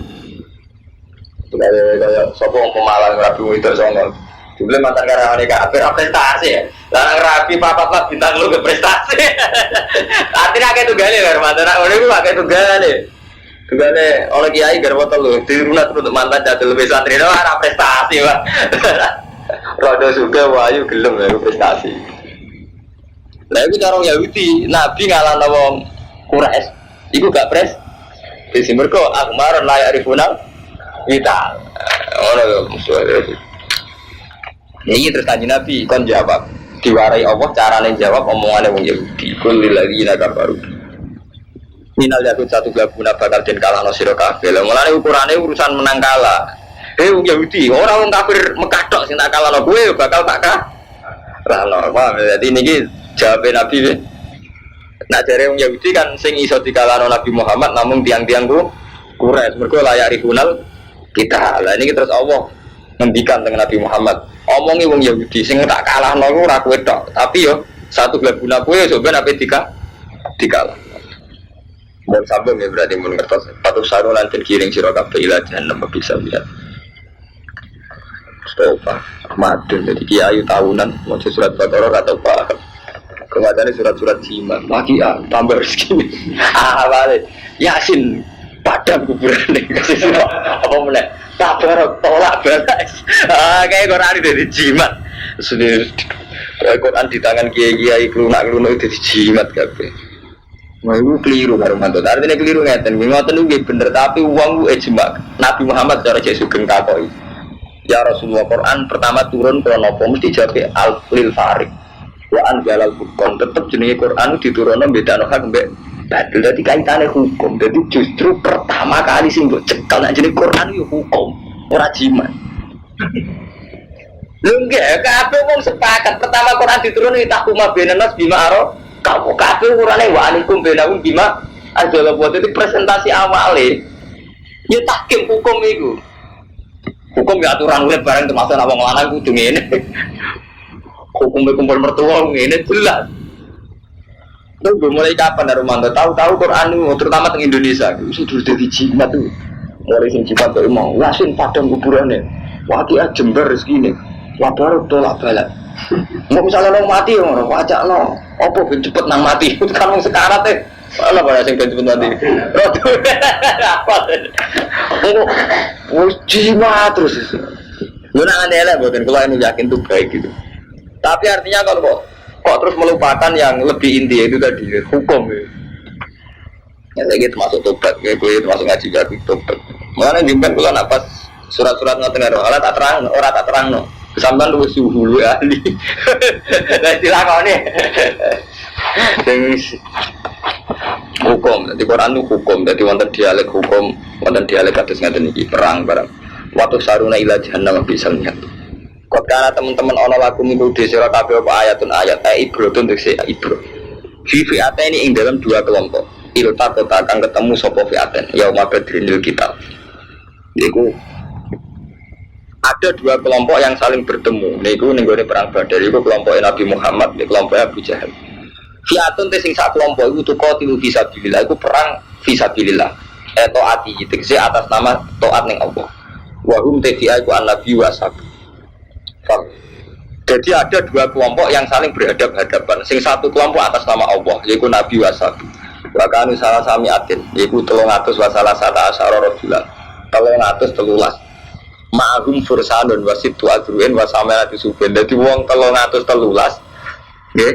kayak sopong pemalang rapi itu soalnya. Jumlah mantan karyawan kafir prestasi ya. Lah rapi papat bintang lu ke prestasi. Artinya kayak tugale lho mantan orang itu kayak tugale. Tugale oleh kiai garwa telu dirunat untuk mantan jatuh lebih santri no ora prestasi, Pak. Rodo juga wayu gelem ya prestasi. Lah iku cara Yahudi, Nabi ngalahno wong Quraisy. Iku gak pres. Wis mergo akmar layak rifunal kita. Ora musuh. Ini terus kanjeng Nabi kon jawab diwarai Allah carane jawab omongannya wong Yahudi kulil lagi naga baru minal yakut satu gabuna bakal den kalahno sira kabeh lha mulane ukurane urusan menang kalah wong Yahudi ora wong kafir Mekah tok sing tak kalahno kowe bakal tak kalahno paham dadi niki jawabe Nabi nak jare wong Yahudi kan sing iso dikalahno Nabi Muhammad namung tiang-tiangku Quraisy mergo layak rikunal kita lah niki terus Allah ngendikan dengan Nabi Muhammad omongi wong Yahudi sing tak kalahno iku ora kowe tok tapi yo satu glabuna kowe sampeyan ape dikalah mun sambung ya berarti mun ngertos patuh saru lan kiring sira kabeh ila jahannam bisa lihat Mustafa Ahmadun jadi kiai tahunan mau surat Baqarah atau apa kemudian surat-surat jimat lagi tambah rezeki awale Yasin padam kuburan apa mulai tabarok tolak balas kayak Quran dari jimat sudah Quran di tangan kiai kelunak itu jimat kabeh mau itu keliru karo mantun artinya keliru ngeten ngoten nggih bener tapi wong ijma Nabi Muhammad cara Yesus sugeng takoki ya Rasulullah Quran pertama turun krono apa mesti jawab al-lil farid wa an jalal hukum tetep jenenge Quran diturunno bedano hak mbek batil dadi kaitane hukum. Jadi justru pertama kali sing mbok cekal nek jenenge Quran yo hukum, ora jimat. Lho nggih, kabeh wong sepakat pertama Quran diturunke tahkuma benanas bima aro. Kamu kabeh urane wa alaikum benahum bima adzala buat itu presentasi awale. Ya tahkim hukum iku. Hukum ya aturan urip bareng termasuk wong lanang kudu ngene. Hukum kumpul mertua ngene jelas. Lalu mulai kapan dari Romanto? Tahu-tahu Quran itu, terutama di Indonesia, itu sudah jadi jimat tuh. Mulai sing jimat tuh emang, Yasin padang kuburannya, wati Jember segini, wabar tolak balak. Mau misalnya orang mati, orang wajak no, apa ben cepet nang mati? Itu kan orang sekarat deh. Mana banyak sing ben cepet mati? Rodo, apa? Oh jimat terus. Lu nangan elek, bukan kalau ini yakin tuh baik gitu. Tapi artinya kalau kok terus melupakan yang lebih inti itu tadi hukum ya saya gitu masuk tobat gue termasuk ngaji gaji tobat mana jimpen gue kan apa surat-surat nggak dengar orang tak terang no sampai lu suhu ahli dan istilah kau nih hukum jadi Quran itu hukum jadi wonten dialek hukum wonten dialek atas ngaten iki perang barang waktu saruna ila jahannam bisa lihat kok karena teman-teman ono lagu minggu di surah kabeh apa ayatun ayat ibro untuk si ibro fi'aten ini ing dalam dua kelompok ilta kota akan ketemu sopo fi'aten yauma badrinil kitab yaitu ada dua kelompok yang saling bertemu niku ning gone perang Badar iku kelompok Nabi Muhammad nek kelompok Abu Jahal fi'atun te sing sak kelompok iku tuqatilu fisabilillah iku perang fisabilillah taati tegese atas nama taat ning Allah wa hum tadi'a iku an-nabi wa sahabat. Jadi ada dua kelompok yang saling berhadap-hadapan. Sing satu kelompok atas nama Allah, yaitu Nabi Wasabi. Bahkan salah sami atin, yaitu 300 wasalah sata asyara rajulan. 313. Ma'hum fursanun wasitu adruin wasamelati suben. Jadi wong 313. Nggih.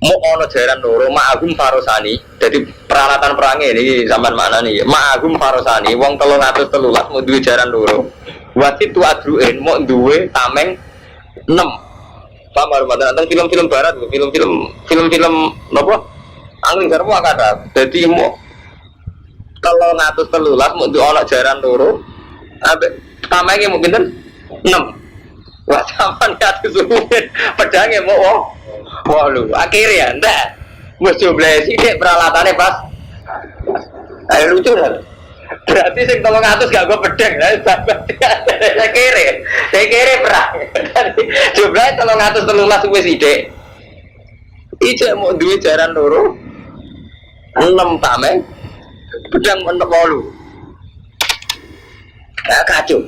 Mau ono jaran loro ma'hum farosani. Jadi peralatan perangnya ini zaman mana nih? Ma'agum farosani, wong 313 mau duwe jaran loro. Wasit tu adruin mau duwe tameng 6. Sama rumah tentang film-film barat, film-film nopo? Angin garmu akad. Jadi mau 313 mau duwe ana jaran loro. Abe tamenge mau pinten? 6. Wah sampean kados suwun pedange mau wah lu akhirnya ndak wis jumlah sithik peralatannya pas ayo lucu kan berarti sing 300 gak gue pedang lah saya kere perang jumlahnya 313 wis sithik ijek mau duwe jaran loro 6 tameng pedang menep 8 ya kacau.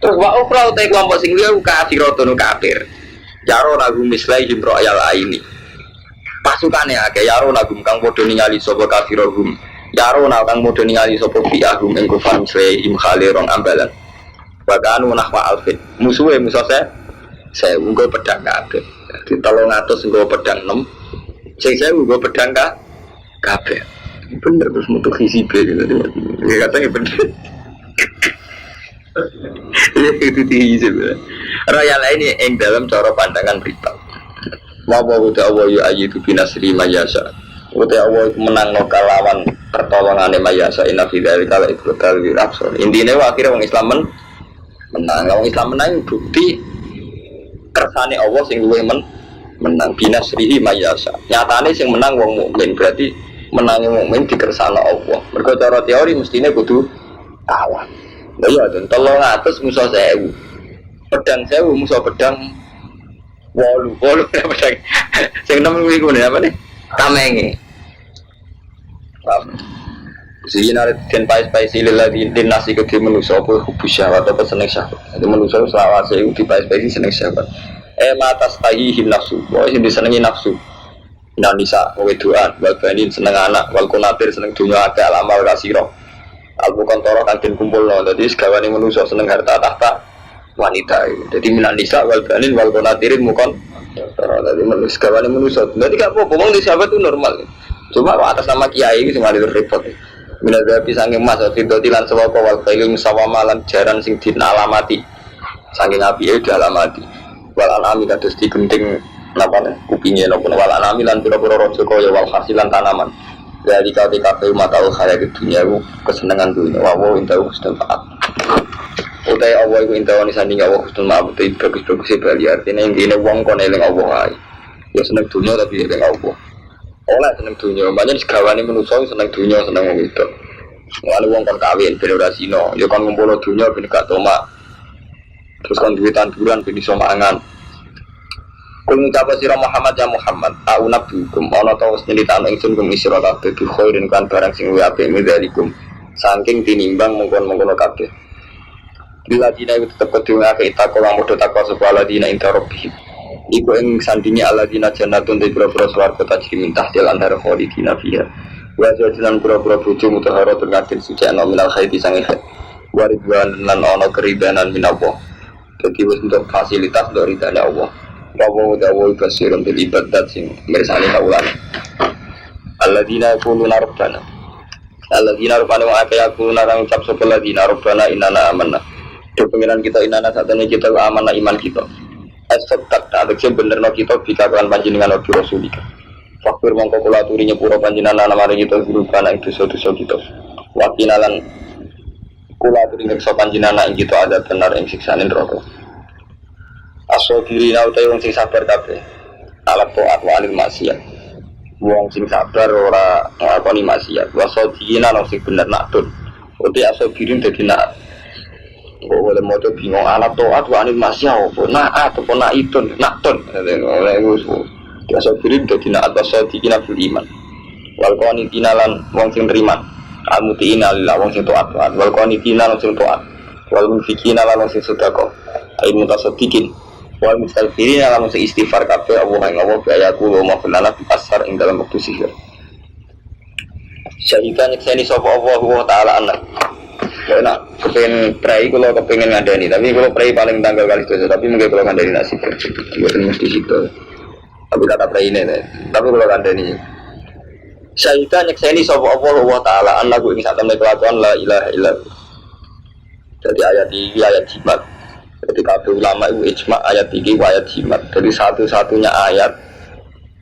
Terus wa ukhra utai kelompok sing liya kafiratun kafir. Yaro nagum mislai himro ayal aini. Pasukane akeh yaro nagum kang padha ningali sapa kafirahum. Yaro nang kang padha ningali sapa fiahum ing kufar mislai im khalirong ambalan. Bakanu nahwa alfit. Musuhe musuh saya nggo pedang kabeh. Dadi 300 nggo pedang 6. Sing 1000 nggo pedang kabeh. Bener terus metu hizib gitu. Ya katanya bener. Itu tinggi sebenarnya. Raya lain yang dalam cara pandangan berita. Wawa uta awa yu ayidu binasri mayasa. Uta awa menang no kalawan pertolongan mayasa ina fidari kala ikrotal wirabson. Intinya akhirnya orang Islam menang. Orang Islam menang bukti kersane Allah sing luwih menang binasri mayasa. Nyatane sing menang wong mukmin berarti menangi mukmin dikersane Allah. Mergo cara teori mestine kudu kalah. Iya, dan 300 musuh 1000. Pedang 1000 musuh pedang 8 pedang. Sing 6 iku apa nih? Tamenge. Sing ana den pais-pais lilladzi dinasi ke manusa apa hubus syahwat apa seneng syahwat. Itu manusa selawase iku dipais-pais seneng syahwat. Matas tahihin nafsu. Wah sing disenengi nafsu. Nisa wedoan, wal banin seneng anak, wal kunatir seneng dunya akeh amal kasira. Al-Bukan Toro kan kumpul no, jadi segawane manusia seneng harta tahta wanita. Jadi minan nisa wal banin wal konatirin mukon. Jadi segawane manusia. Jadi gak apa-apa, ngomong di sahabat itu normal. Cuma atas nama kiai itu cuma repot. Minat dari sangking mas, fidoti lan sewako wal khailim sawama lan jaran sing din alamati. Sangking api itu alamati. Wal anami kados digenting napa kupingnya napa wal anami lan pira-pira raja kaya wal hasilan tanaman. Dari kau TKP mata khayal dunia itu kesenangan dunia. Wawo intau husnul maaf. Utai Allah itu intau nisanding Allah husnul maaf. Utai bagus-bagus bali artinya intinya wong kon eling Allah. Ya seneng dunia tapi eling Allah. Oleh seneng dunia. Banyak segawane manusia seneng dunia seneng wong itu. Ada wong kon kawin benerasino. Ya kon ngumpul dunia ben gak toma. Terus kon duwe tanduran ben iso mangan. Kul ngucapa sira Muhammad ya Muhammad, au nabiyukum ana ta wis nyritani ingsun kum isra kabeh bi khairin kan barang sing luwih apik medalikum. Saking tinimbang mengkon-mengkon kabeh. Bila dina itu tetep kudu ngake takwa modho takwa sapa ladina inta rabbihim. Iku ing sandinge aladina jannatun de pira-pira swarga tajri min tahtil anhar khalidina fiha. Wa jalan pira-pira bojo mutahara tengatin suci ana minal khairi sange khair. Wa ridwan lan ana keridanan minallah. Dadi wis untuk fasilitas dari Allah. Wawo dawo basirun bil ibadat sing mirsani kaulan. Alladzina yaquluna rabbana. Alladzina rabbana wa yaquluna kang ucap sapa alladzina rabbana inna amanna. Do pengiran kita inna satane kita amanah iman kita. As-sabtat adekse benerno kita bikakan panjenengan nabi rasulika. Fakir mongko kula aturi nyepuro panjenengan namare kita guru kana ing dosa-dosa kita. Wakinalan kula aturi ngreksa panjenengan ing kita ada benar ing siksane neraka. Asobiri nau tayo wong sing sabar kabeh. Alap to'at wa alil maksiat. Wong sing sabar ora nglakoni maksiat. Wasodina nang sing bener nakdun. Uti asobirin dadi nak. Kok boleh moco bingung alap to'at wa alil maksiat apa naat apa naitun nakdun. Ora wis. Asobirin dadi nak wasodina fil iman. Wal qanitina lan wong sing nriman. Almutina lillah wong sing to'at. Wal qanitina lan sing to'at. Wal munfikina lan wong sing sedekah. Ai mutasaddiqin. Wal mustaghfirin ala mesti istighfar kabeh Allah ing Allah ayaku wa mafalana bi asar ing dalam waktu sihir. Syahidan nyekseni sapa Allah taala anak. Enak kepen prai kula kepengin ngandani tapi kula prai paling tanggal kali itu tapi mungkin kula ngandani nasib. Mboten mesti situ. Tapi kata prai ini tapi kula ngandani. Syahidah nyekseni sapa Allah wa taala annahu ing satemene kelakuan la ilaha illallah. Jadi ayat ini ayat jimat. Jadi kabeh ulama itu ijma ayat ini ayat jimat. Jadi satu-satunya ayat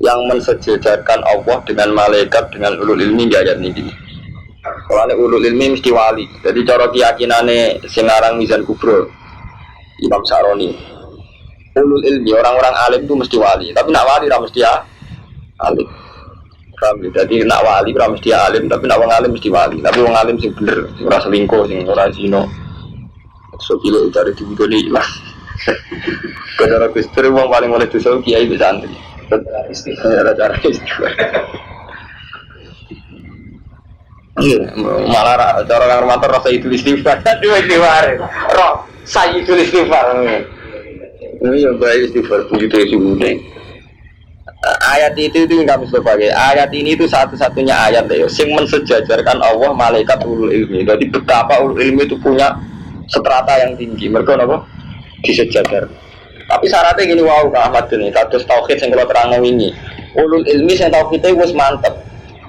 yang mensejajarkan Allah dengan malaikat dengan ulul ilmi di ayat ini. Kalau ulul ilmi mesti wali. Jadi cara keyakinane sing aran Mizan Kubro Imam Saroni. Ulul ilmi orang-orang alim itu mesti wali. Tapi nak wali ora mesti alim. Kami jadi nak wali ora mesti alim, tapi nak wong alim mesti wali. Tapi wong alim sing bener, sing ora selingkuh, sing ora zina. So kilo cari dibudoni lah. Kadang aku istri wong paling oleh dosa kiai bisa antri. Ada cara istighfar. Malah cara orang romantis rasa itu istighfar. Dua istighfar. Roh, saya itu istighfar. Ini yang baik istighfar puji Tuhan. Ayat itu nggak bisa pakai. Ayat ini itu satu-satunya ayat ya, yang mensejajarkan Allah malaikat ulul ilmi. Jadi betapa ulul ilmi itu punya strata yang tinggi. Mereka apa? Disejajar. Tapi syaratnya gini, wow, Kak Ahmad ini kados tauhid yang kalau terang ini. Ulul ilmi yang tauhidnya wis mantep.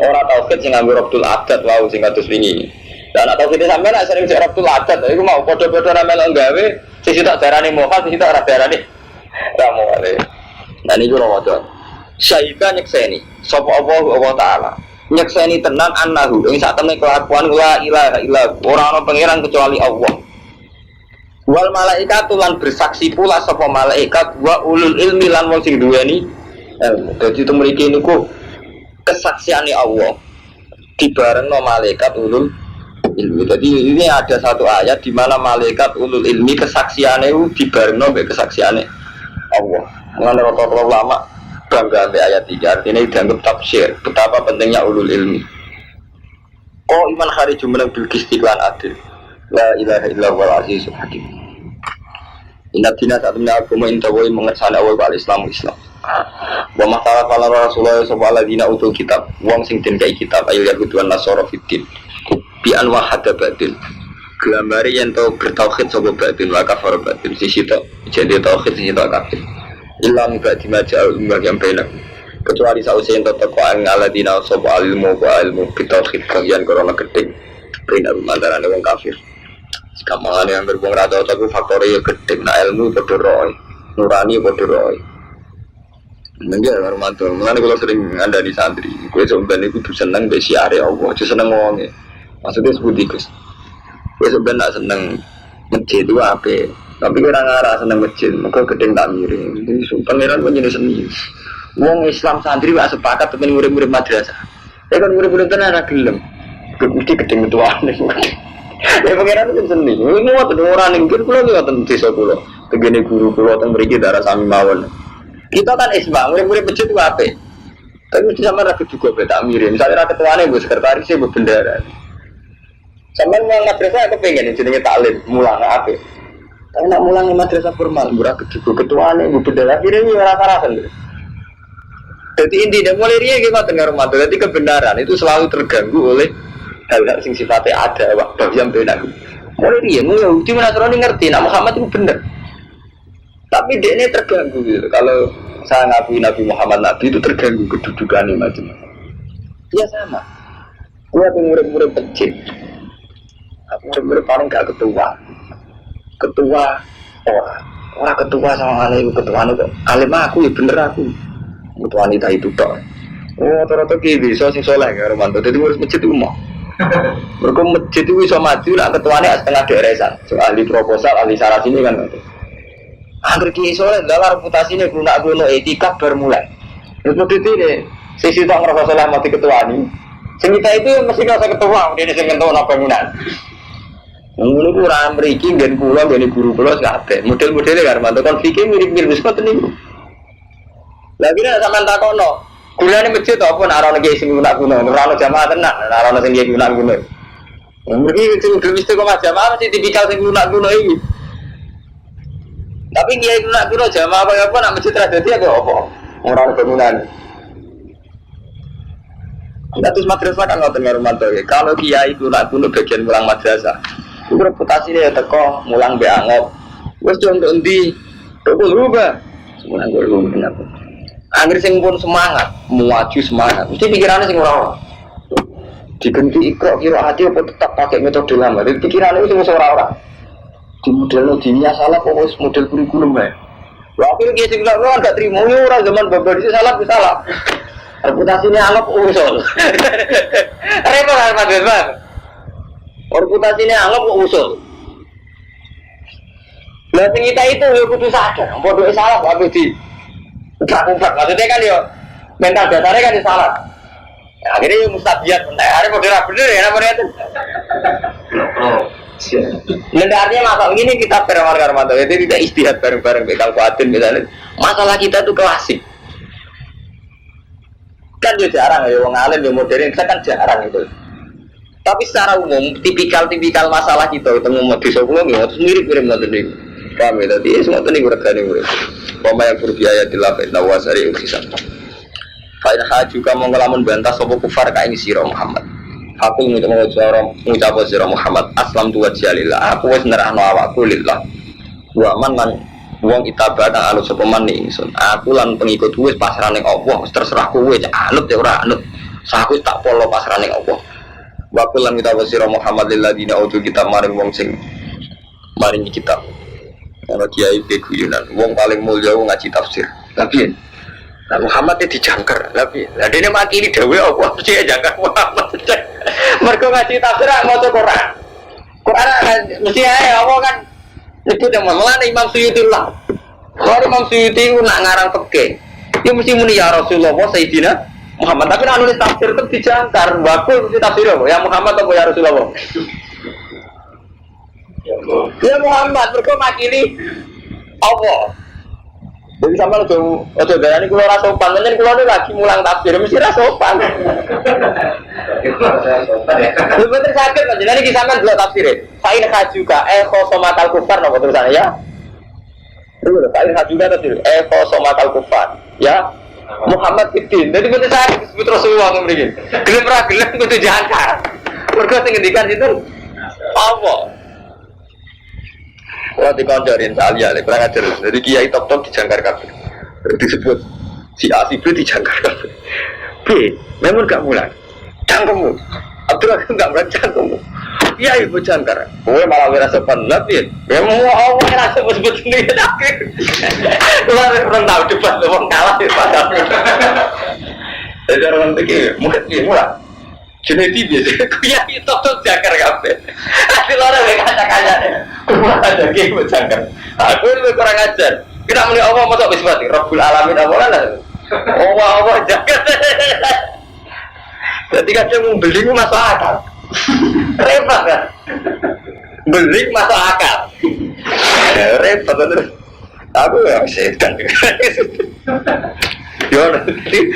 Orang tauhid yang ngambil Rabtul Adat, wow, sing kados ini. Dan tauhidnya sampai nak sering cek Rabtul Adat. Itu mau podo-podo namanya nggawe. Sisi tak darani mohon, sisi tak darani ramuane. Nah ini juga Ramadan. Syahidah nyekseni sapa Allah taala nyekseni tenan annahu ing sak temene kelakuan la ilaha illallah ora ana pangeran kecuali Allah wal malaikatu lan bersaksi pula sapa malaikat wa ulul ilmi lan wong sing duweni ilmu. Dadi itu mriki niku kesaksiane Allah dibarengno malaikat ulul ilmi. Jadi ini ada satu ayat di mana malaikat ulul ilmi kesaksiane dibarengno mbek kesaksiane Allah. Mengenai rata-rata ulama bangga sampai ayat 3 artinya dianggap tafsir betapa pentingnya ulul ilmi. Oh iman hari jumeneng bil istiqlal adil la ilaha illallah azizul hakim. Inna dina saatnya agama intawai mengersani awal al-Islam Islam. Wa masalah kala Rasulullah sallallahu alaihi wasallam utul kitab wong sing den kai kitab ayat kuduan nasara fitin bi an wahada batil gelambari yang tau bertauhid sapa batil wa kafar batil sisi tok jadi tauhid sisi tok kafir. Ilam gak dimajal ummah yang benar kecuali sausi yang tetap ko'ang aladina sopa ilmu bitauhid kalian korona gedeng benar antara wong kafir sekampangan yang berbong rata tapi faktornya gedeng nah ilmu berdoroi nurani berdoroi menjadi warmantul mengenai kalau sering ada di santri gue sebenarnya itu seneng besi area Allah itu seneng ngomongnya maksudnya sebut ikus gue sebenarnya gak seneng masjid itu apa tapi kira ngarah seneng masjid, maka gedeng tak miring. Jadi pangeran pun jadi seni. Wong Islam santri gak sepakat temen murid-murid madrasah. Ya kan murid-murid tenan ora gelem. Mesti gedeng ketuaan nih. Ya pangeran pun seni. Ini ngoten ora ning kene kula ngoten desa kula. Tegene guru kula teng mriki darah sami mawon. Kita kan isma, murid-murid masjid ku ape. Tapi mesti sama ra juga tak miring. Misalnya ra ketuane mbok sekretaris mbok bendara. Sampeyan mau madrasah kepengen jenenge taklim, mulang ape. Tapi nak mulang madrasah formal, murah ketua nih, bu beda akhirnya ini rasa-rasa. Jadi intinya mulai dia kita dengar rumah, jadi kebenaran itu selalu terganggu oleh hal-hal yang sifatnya ada, waktu yang benar. Mulai dia, di mana orang ngerti, nak Muhammad itu benar. Tapi dia ini terganggu gitu. Kalau saya ngakui Nabi Muhammad Nabi itu terganggu kedudukannya macam. Ya sama. Gue murid-murid kecil, murid-murid paling gak ketua orang ketua sama alim ketua itu alim aku ya bener aku ketua wanita itu tok rata-rata bisa sing soleh ya Romanto jadi ngurus masjid itu mau mereka masjid itu bisa maju nak ketuanya setengah deresan so, ahli proposal ahli syarat ini kan hampir kiai soleh dalam reputasinya guna etika bermulai itu ini sisi tak ngerasa soleh mati ketua ini semita itu mesti ngerasa ketua dia disini ketua bangunan mulu kurang beriki dan pulau dan guru pulau sekate model-modelnya kan mantu konfliknya mirip-mirip seperti ini. Lagi nih sama tak kono, gula ini masjid apa naruh lagi sing guna naruh jamaah tenang, naruh sing guna. Mungkin itu belum mesti kau jamaah masih tipikal sing guna ini. Tapi dia guna jamaah apa nak masjid tradisi apa orang bangunan. Kita terus madrasah kan nggak dengar mantu. Kalau kiai guna bagian pulang madrasah. Reputasi dia teko mulang be angop wis condong ndi kok lupa mulang kok lupa kenapa angger sing pun semangat maju semangat mesti pikirannya sing ora diganti ikro kira hati apa tetap pakai metode lama. Jadi pikiran itu semua orang-orang di model dunia salah pokoknya model kurikulum ya. Wakil dia juga orang gak terima orang zaman bapak itu salah salah. Reputasinya anggap usul. Repot apa bebas? Reputasinya anggap usul. Berarti kita itu ya kudu sadar, bodoh salah apa di ubrak-ubrak. Maksudnya kan ya mental dasarnya kan salah. Ya, akhirnya mustabiat, hari modern bener ya namanya itu. Artinya masalah ini kita perawat karmato itu tidak istihad bareng-bareng bekal kuatin misalnya. Masalah kita itu klasik. Kan juga jarang ya orang alim yang modern kita kan jarang itu. Tapi secara umum tipikal masalah kita itu mau disokong ya mirip-mirip ngoten niku. Kami tadi semua tadi regane urip. Pama yang berbiaya dilapet nawasari ukisan. Fa'in juga mengelamun bantah sapa kufar ka ing sira Muhammad. Aku ngucap sira Muhammad aslam tu wajhalillah. Aku wis nerahno awakku lillah. Wa man lan wong itabah nang anut sapa man ingsun. Aku lan pengikut wis pasrah ning Allah, wis terserah kowe cak anut ya ora anut. Saku tak polo pasrah ning Allah. Wa kullan ngucap sira Muhammad lilladina utul kitab maring wong sing maring kitab. Ana kiai beguyunan, wong paling mulya wong ngaji tafsir. Tapi nah, Muhammad itu dijangkar, tapi dia makili dawe apa sih jangkar Muhammad. Mereka ngaji tafsir mau Quran. Quran mesti aja apa kan nyebut yang malah Imam Suyuti lah. Kalau Imam Suyuti nak ngarang fikih, dia mesti muni ya Rasulullah Sayyidina Muhammad. Tapi nak nulis tafsir itu dijangkar, bagus mesti tafsir apa? Ya Muhammad atau ya Rasulullah? Ya Muhammad, mereka makili Allah. Jadi sama lo gaya ini kulo rasopan, menyen kulo ini lagi mulang tafsir, mesti rasopan. Betul sakit kan, jadi kita sama dua tafsir. Fa'in hajuka, khosomatal kufar, nopo tulisannya ya. Fa'in hajuka tafsir, khosomatal kufar, ya. Muhammad Ibn, jadi betul sakit disebut Rasulullah ngomongin. Gelem betul jangkar. Mereka tinggikan itu apa? Kalau dikoncorin salia, kurang ajar. Jadi kiai top dijangkar kabel. Disebut si A si B dijangkar kabel. B, memang gak mulai. Cangkemmu. Abdullah gak mulai cangkemmu. Iya ibu jangkar. Kowe malah merasa penat ya. Memang Allah merasa sebut sendiri. Kalau orang tahu debat, orang kalah ya padahal. Jadi orang begini, mungkin mulai. Jeneti biasa, kuya itu tuh jangkar kafe. Nanti orang yang kacak-kacak deh. Kurang ada game jangkar. Aku ini kurang ajar. Kita muni Allah mau tak bismati. Rabbul alamin apa lah? Allah jangkar. Jadi kadang mau beli masuk akal. Repot kan? Beli masuk akal. Repot terus. Aku ya setan. Yo nanti.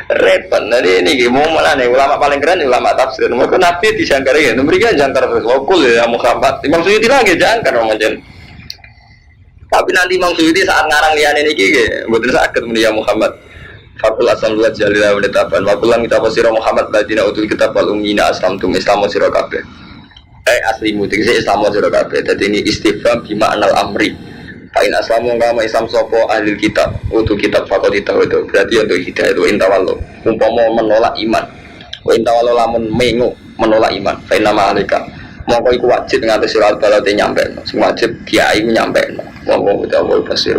Repot, nanti ini mau malah nih ulama paling keren ulama tafsir. Mereka nabi dijangkar ya, mereka jangkar berlokul ya Muhammad. Imam Suyuti lagi jangkar macam. Tapi nanti Imam Suyuti saat ngarang lian ini gini, betul sakit mulia Muhammad. Fakul asam dua jalila menetapkan. Fakulan kita pasirah Muhammad ladina utul kitab wal ummina aslamtum Islamu sirah kabeh. Aslimu tinggi Islamu sirah kabeh. Jadi ini istifham bima anal amri. Fa'in aslamu ngama Islam sopo ahli kitab untuk kitab fakot itu berarti untuk hidayah itu intawallo umpama menolak iman wa intawallo lamun mengu menolak iman fa'in nama alika mongko iku wajib nganti surat balate nyampe wajib kiai nyampe mongko utawa pasir